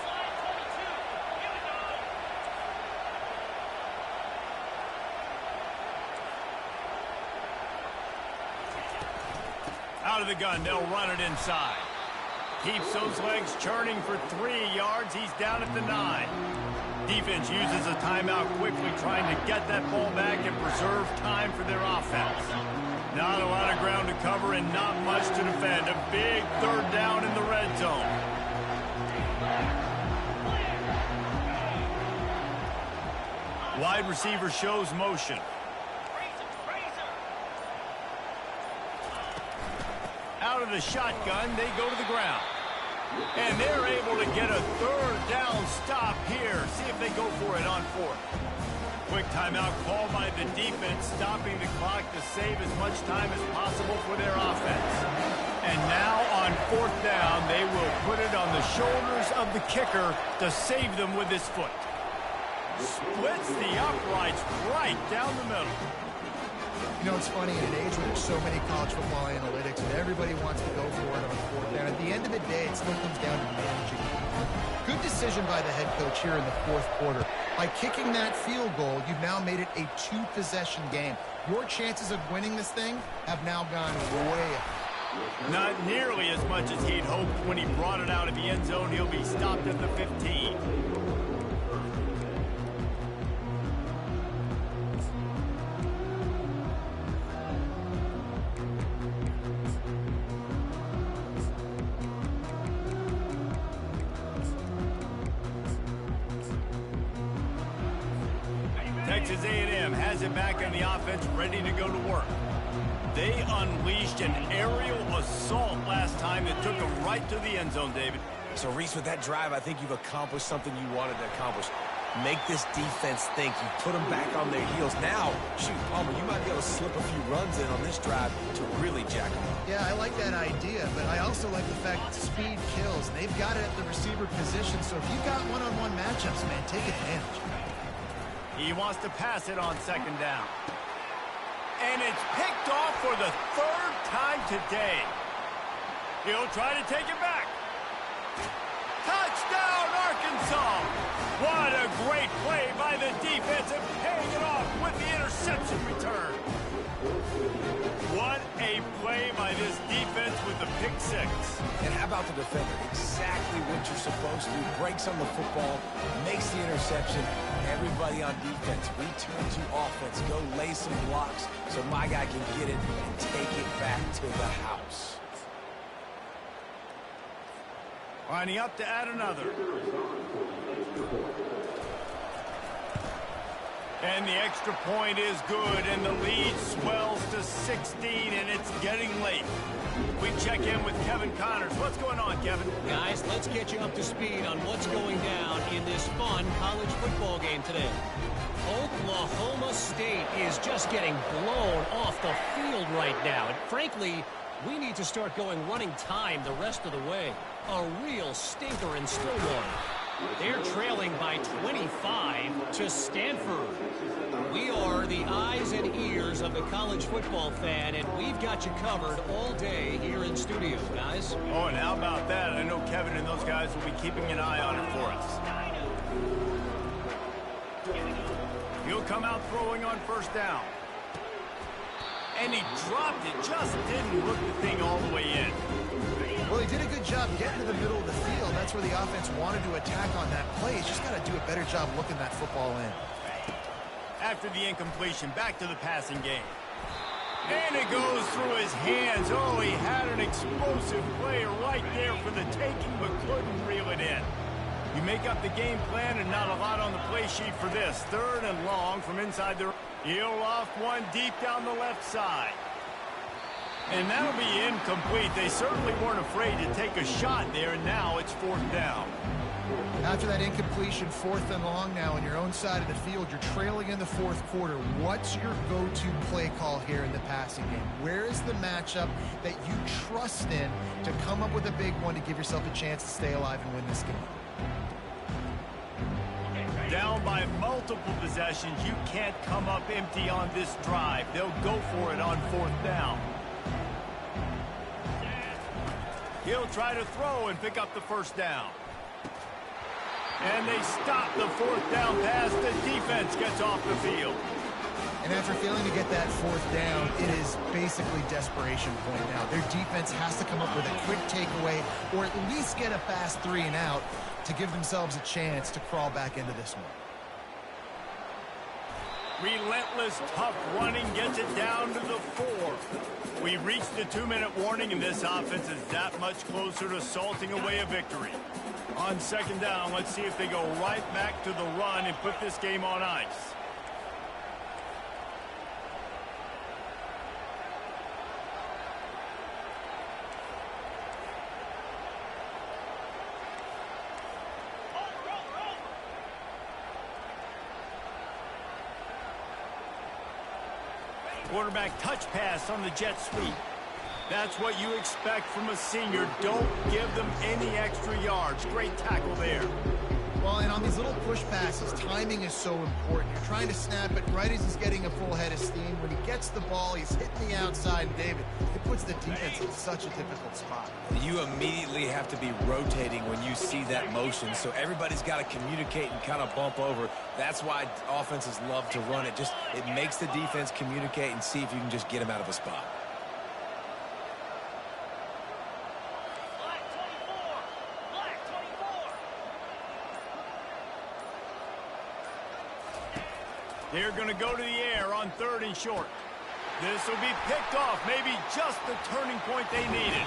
Out of the gun, they'll run it inside. Keeps those legs churning for 3 yards. He's down at the 9. Defense uses a timeout quickly, trying to get that ball back and preserve time for their offense. Not a lot of ground to cover and not much to defend. A big 3rd down in the red zone. Wide receiver shows motion. Out of the shotgun, they go to the ground. And they're able to get a 3rd down stop here. See if they go for it on 4th. Quick timeout called by the defense, stopping the clock to save as much time as possible for their offense. And now on 4th down, they will put it on the shoulders of the kicker to save them with his foot. Splits the uprights right down the middle. You know, it's funny, in an age where there's so many college football analytics and everybody wants to go for it on 4th down, at the end of the day, it still comes down to managing. Good decision by the head coach here in the 4th quarter. By kicking that field goal, you've now made it a 2-possession game. Your chances of winning this thing have now gone way up. Not nearly as much as he'd hoped when he brought it out of the end zone. He'll be stopped at the 15. Texas A&M has it back on the offense, ready to go to work. They unleashed an aerial assault last time that took them right to the end zone, David. So, Reese, with that drive, I think you've accomplished something you wanted to accomplish. Make this defense think. You put them back on their heels. Now, shoot, Palmer, you might be able to slip a few runs in on this drive to really jack them up. Yeah, I like that idea, but I also like the fact that speed kills. They've got it at the receiver position, so if you've got one-on-one matchups, man, take advantage. He wants to pass it on second down. And it's picked off for the third time today. He'll try to take it back. Touchdown, Arkansas! What a great play by the defense and paying it off with the interception return. What a play by this defense with the pick six. And how about the defender? Exactly what you're supposed to do. Breaks on the football, makes the interception. Everybody on defense, return to offense. Go lay some blocks so my guy can get it and take it back to the house. Lining up to add another. And the extra point is good, and the lead swells to 16, and it's getting late. We check in with Kevin Connors. What's going on, Kevin? Guys, let's get you up to speed on what's going down in this fun college football game today. Oklahoma State is just getting blown off the field right now. And frankly, we need to start going running time the rest of the way. A real stinker in Stillwater. They're trailing by 25 to Stanford. We are the eyes and ears of the college football fan, and we've got you covered all day here in studio, guys. Oh, and how about that? I know Kevin and those guys will be keeping an eye on it for us. He'll come out throwing on first down. And he dropped it, just didn't look the thing all the way in. Well, he did a good job getting to the middle of the field. That's where the offense wanted to attack on that play. He's just got to do a better job looking that football in. After the incompletion, back to the passing game. And it goes through his hands. Oh, he had an explosive player right there for the taking, but couldn't reel it in. You make up the game plan and not a lot on the play sheet for this. Third and long from inside the... He'll loft one deep down the left side. And that'll be incomplete. They certainly weren't afraid to take a shot there, and now it's fourth down. After that incompletion, fourth and long now on your own side of the field, you're trailing in the fourth quarter. What's your go-to play call here in the passing game? Where is the matchup that you trust in to come up with a big one to give yourself a chance to stay alive and win this game? Down by multiple possessions, you can't come up empty on this drive. They'll go for it on fourth down. He'll try to throw and pick up the first down. And they stop the fourth down pass. The defense gets off the field. And after failing to get that fourth down, it is basically desperation point now. Their defense has to come up with a quick takeaway or at least get a fast 3 and out to give themselves a chance to crawl back into this one. Relentless, tough running gets it down to the 4. We reached the 2-minute warning, and this offense is that much closer to salting away a victory. On second down, let's see if they go right back to the run and put this game on ice. Quarterback touch pass on the jet sweep. That's what you expect from a senior. Don't give them any extra yards. Great tackle there. Well, and on these little push passes, timing is so important. You're trying to snap it right as he's getting a full head of steam. When he gets the ball, he's hitting the outside. David, it puts the defense in such a difficult spot. You immediately have to be rotating when you see that motion, so everybody's got to communicate and kind of bump over. That's why offenses love to run it. It makes the defense communicate and see if you can just get him out of a spot. They're going to go to the air on third and short. This will be picked off, maybe just the turning point they needed.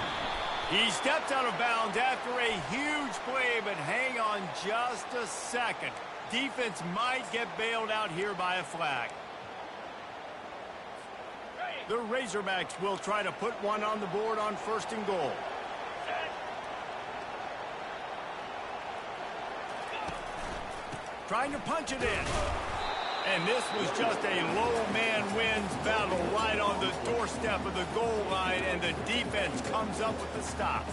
He stepped out of bounds after a huge play, but hang on just a second. Defense might get bailed out here by a flag. The Razorbacks will try to put one on the board on 1st and goal. Trying to punch it in. And this was just a low man wins battle right on the doorstep of the goal line, and the defense comes up with the stop.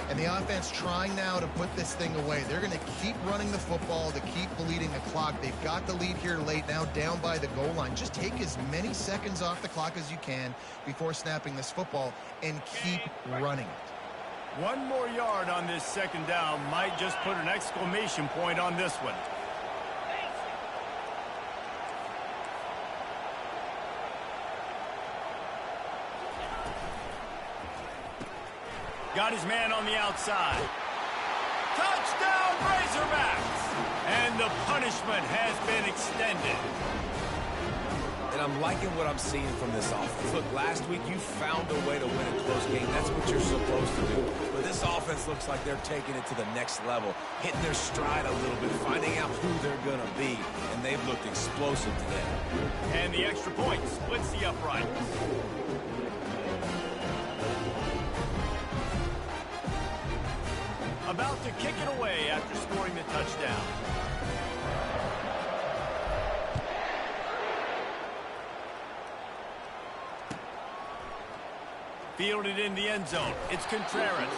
And the offense trying now to put this thing away. They're going to keep running the football to keep bleeding the clock. They've got the lead here late, now down by the goal line. Just take as many seconds off the clock as you can before snapping this football and keep running it. 1 more yard on this 2nd down might just put an exclamation point on this one. Got his man on the outside. Touchdown, Razorbacks! And the punishment has been extended. And I'm liking what I'm seeing from this offense. Look, last week you found a way to win a close game. That's what you're supposed to do. But this offense looks like they're taking it to the next level, hitting their stride a little bit, finding out who they're going to be. And they've looked explosive today. And the extra point splits the uprights. About to kick it away after scoring the touchdown. Fielded in the end zone. It's Contreras.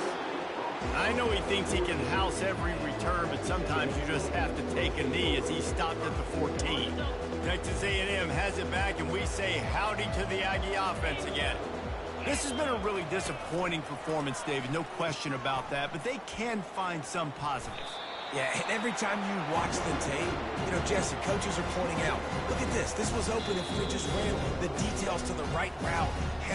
I know he thinks he can house every return, but sometimes you just have to take a knee as he stopped at the 14. Texas A&M has it back, and we say howdy to the Aggie offense again. This has been a really disappointing performance, David, no question about that, but they can find some positives. Yeah, and every time you watch the tape, Jesse, coaches are pointing out, look at this. This was open if we just ran the details to the right route,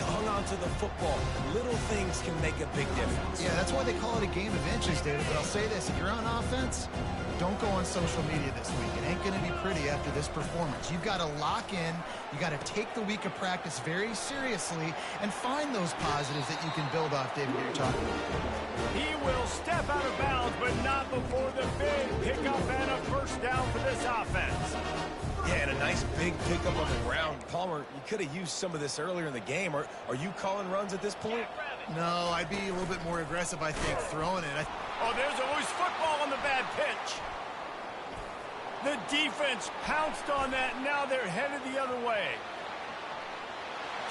hung on to the football. Little things can make a big difference. Yeah, that's why they call it a game of inches, David. But I'll say this, if you're on offense, don't go on social media this week. It ain't going to be pretty after this performance. You've got to lock in. You got to take the week of practice very seriously and find those positives that you can build off, David, that you're talking about. He will step out of bounds, but not before the big pickup and a 1st down for this offense. Yeah, and a nice big pickup on the ground. Palmer, you could have used some of this earlier in the game. Are you calling runs at this point? No, I'd be a little bit more aggressive, I think, throwing it. Oh, there's a loose football on the bad pitch. The defense pounced on that, and now they're headed the other way.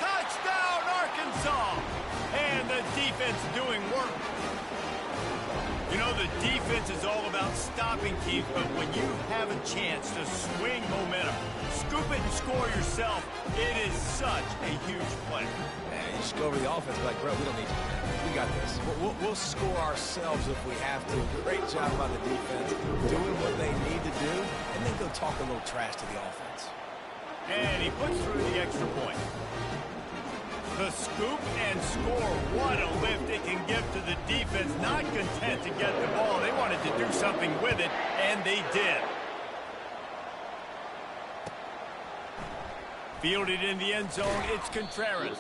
Touchdown, Arkansas! And the defense doing work. You know, the defense is all about stopping teams, but when you have a chance to swing momentum, scoop it and score yourself, it is such a huge play. Man, you just go over the offense and be like, bro, we don't need you. We got this. We'll score ourselves if we have to. Great job by the defense, doing what they need to do, and then go talk a little trash to the offense. And he puts through the extra point. The scoop and score. What a lift it can give to the defense. Not content to get the ball. They wanted to do something with it, and they did. Fielded in the end zone, it's Contreras.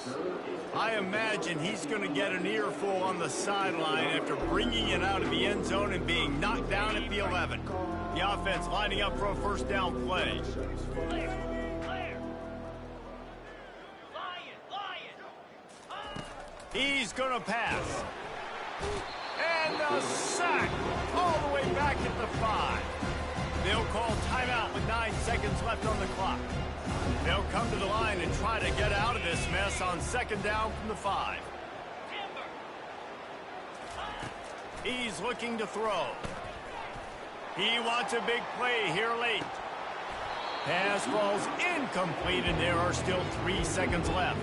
I imagine he's going to get an earful on the sideline after bringing it out of the end zone and being knocked down at the 11. The offense lining up for a 1st down play. He's going to pass. And a sack all the way back at the 5. They'll call timeout with 9 seconds left on the clock. They'll come to the line and try to get out of this mess on 2nd down from the 5. He's looking to throw. He wants a big play here late. Pass falls incomplete, and there are still 3 seconds left.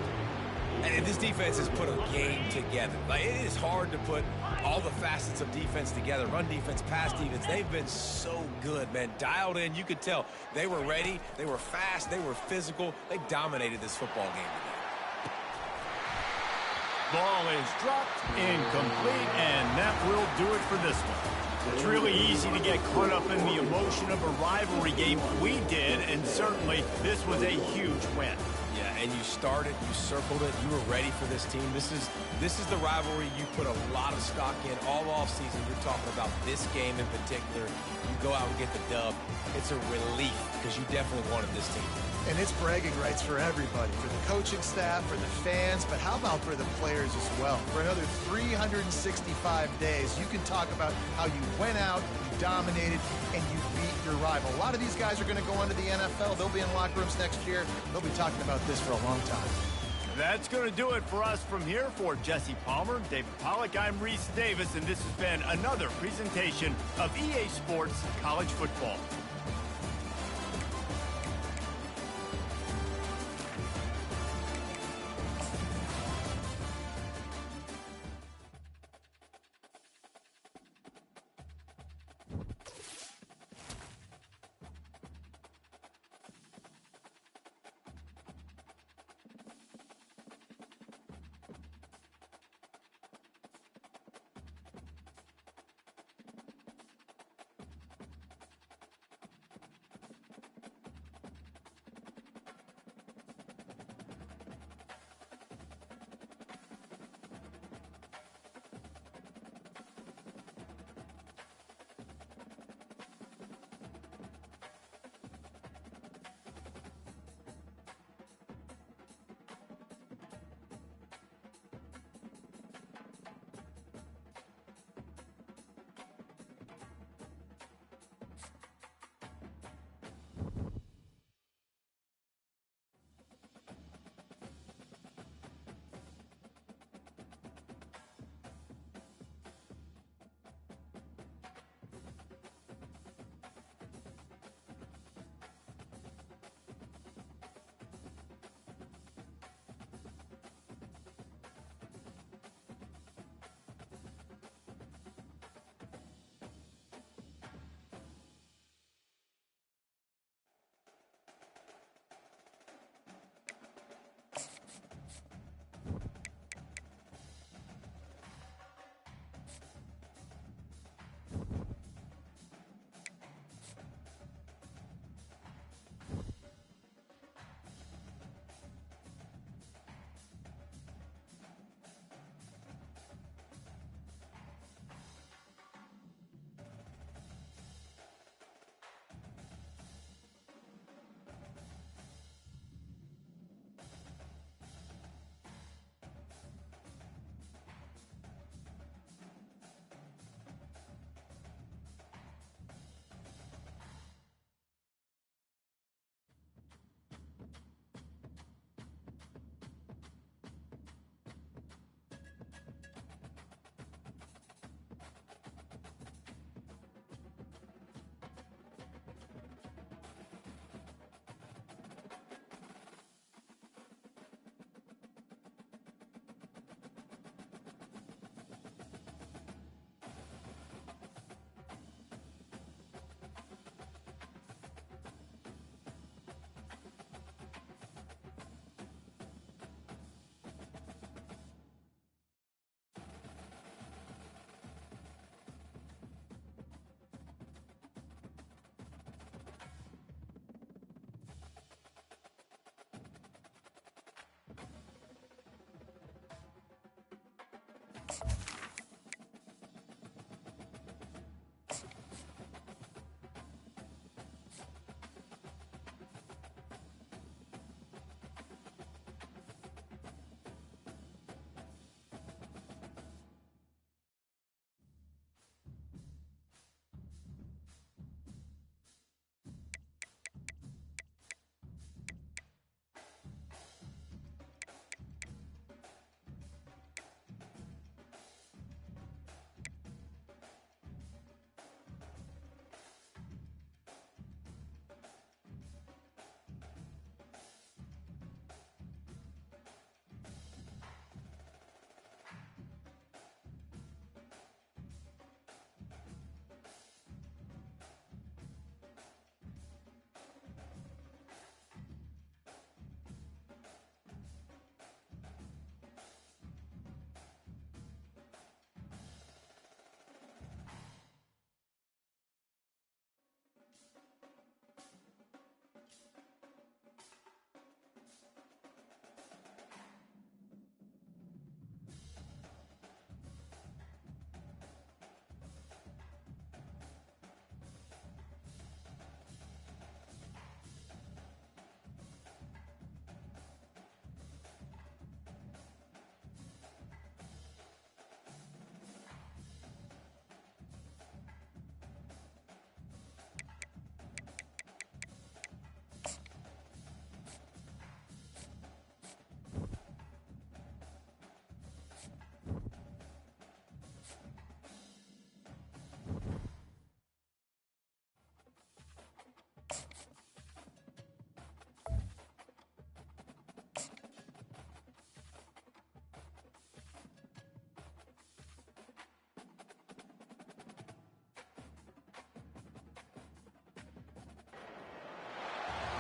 And this defense has put a game together. Like, it is hard to put all the facets of defense together. Run defense, pass defense. They've been so good, man. Dialed in. You could tell they were ready. They were fast. They were physical. They dominated this football game today. Ball is dropped, incomplete, and that will do it for this one. It's really easy to get caught up in the emotion of a rivalry game. We did, and certainly this was a huge win. Yeah, and you started, you circled it, you were ready for this team. This is the rivalry you put a lot of stock in all offseason. You're talking about this game in particular. You go out and get the dub. It's a relief because you definitely wanted this team. And it's bragging rights for everybody, for the coaching staff, for the fans, but how about for the players as well? For another 365 days, you can talk about how you went out, you dominated, and you beat your rival. A lot of these guys are going to go on to the NFL. They'll be in locker rooms next year. They'll be talking about this for a long time. That's going to do it for us from here. For Jesse Palmer, David Pollack, I'm Reese Davis, and this has been another presentation of EA Sports College Football.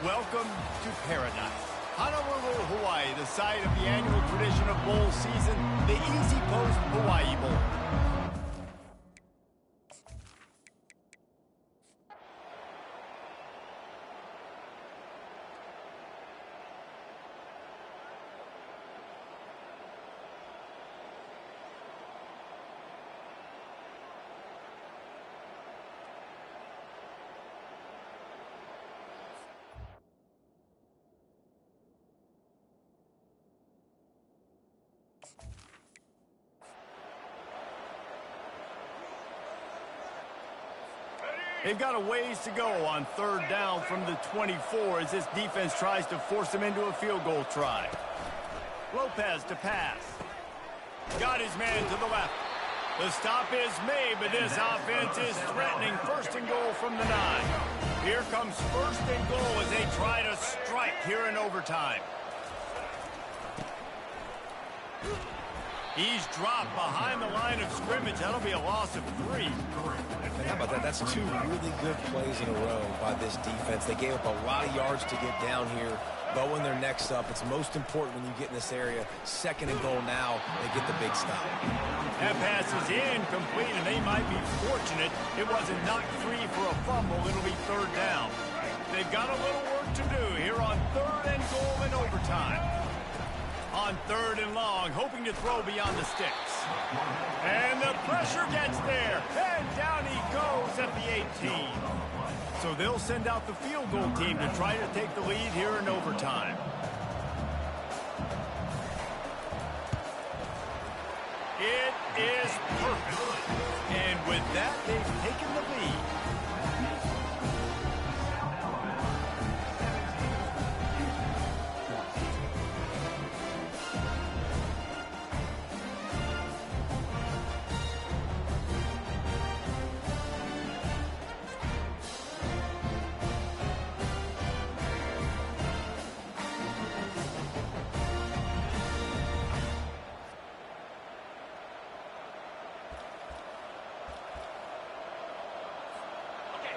Welcome to paradise. Honolulu, Hawaii, the site of the annual tradition of bowl season, the Easy Post Hawaii Bowl. They've got a ways to go on third down from the 24 as this defense tries to force them into a field goal try. Lopez to pass. Got his man to the left. The stop is made, but this offense is threatening first and goal from the 9. Here comes first and goal as they try to strike here in overtime. He's dropped behind the line of scrimmage. That'll be a loss of 3. And how about that? That's 2 really good plays in a row by this defense. They gave up a lot of yards to get down here. Bowing their necks up. It's most important when you get in this area. Second and goal now. They get the big stop. That pass is incomplete, and they might be fortunate it wasn't knocked free for a fumble. It'll be third down. They've got a little work to do here on third and goal in overtime. On third and long, hoping to throw beyond the sticks. And the pressure gets there. And down he goes at the 18. So they'll send out the field goal team to try to take the lead here in overtime. It is perfect. And with that, they've taken the lead.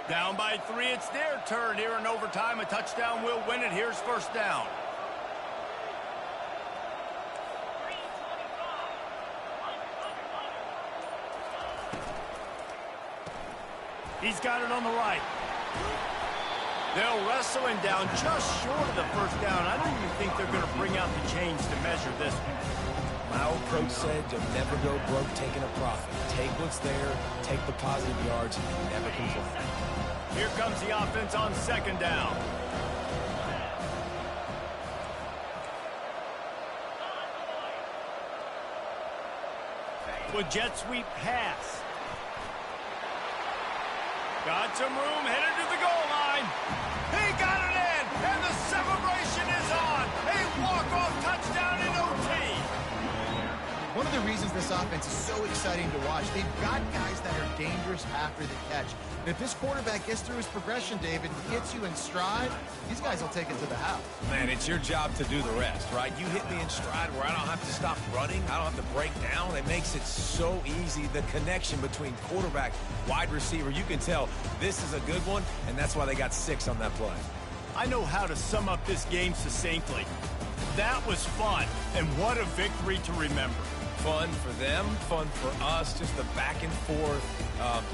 Down by 3, it's their turn here in overtime. A touchdown will win it. Here's first down. He's got it on the right. They'll wrestle him down just short of the first down. I don't even think they're going to bring out the chains to measure this one. My old coach said you'll never go broke taking a profit. Take what's there, take the positive yards, and never complain. Here comes the offense on second down. With jet sweep pass. Got some room, headed to the goal line. He got it in, and the celebration is on. A walk-off touchdown in OT. One of the reasons this offense is so exciting to watch, they've got guys that are dangerous after the catch. And if this quarterback gets through his progression, David, hits you in stride, these guys will take it to the house. Man, it's your job to do the rest, right? You hit me in stride where I don't have to stop running. I don't have to break down. It makes it so easy. The connection between quarterback, wide receiver, you can tell this is a good one, and that's why they got 6 on that play. I know how to sum up this game succinctly. That was fun, and what a victory to remember. Fun for them, fun for us, just the back and forth,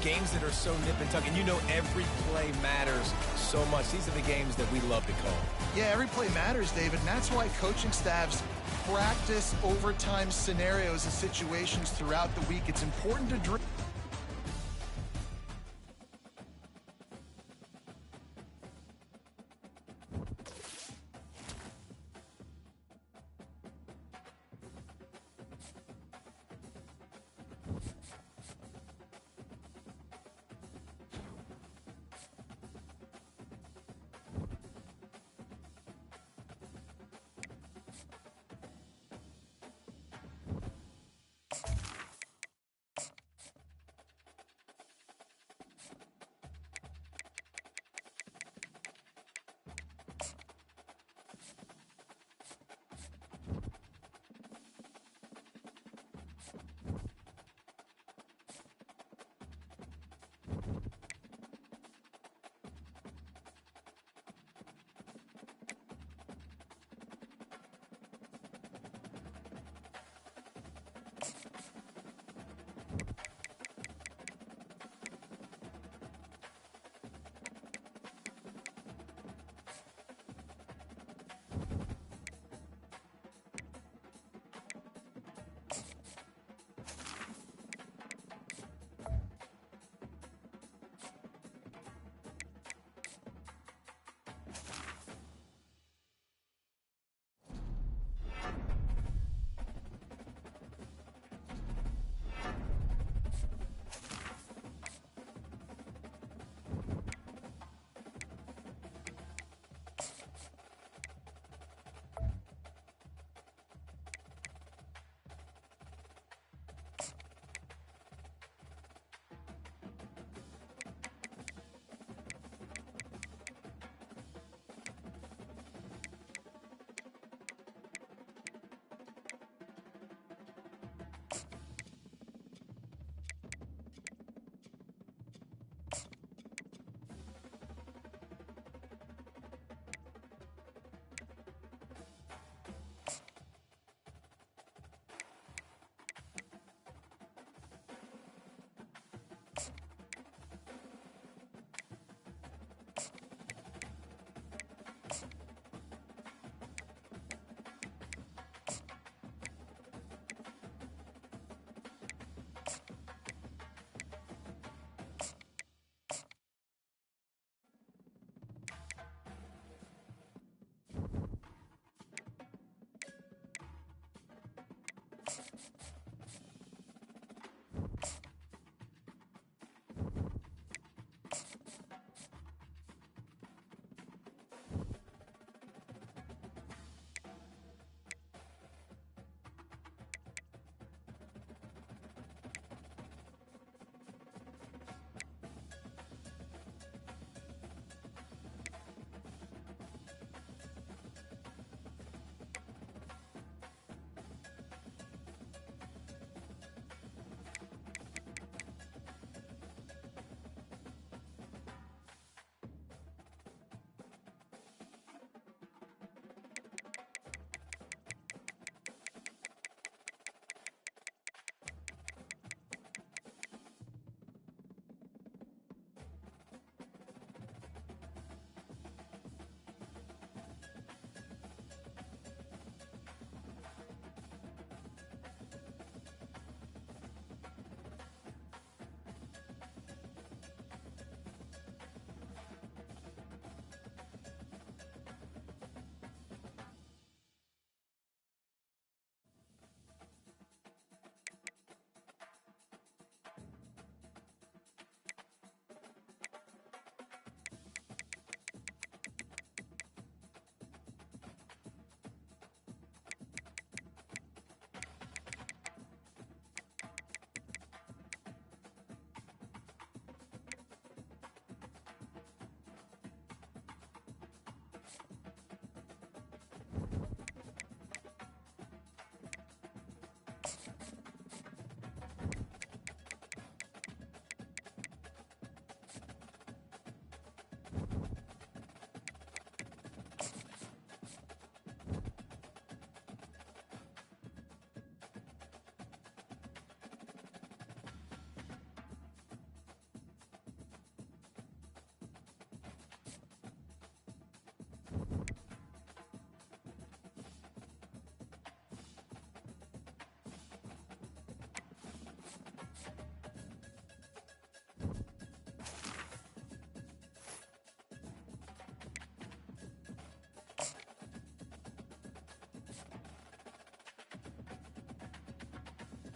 games that are so nip and tuck, and you know every play matters so much. These are the games that we love to call. Yeah, every play matters, David, and that's why coaching staffs practice overtime scenarios and situations throughout the week. It's important to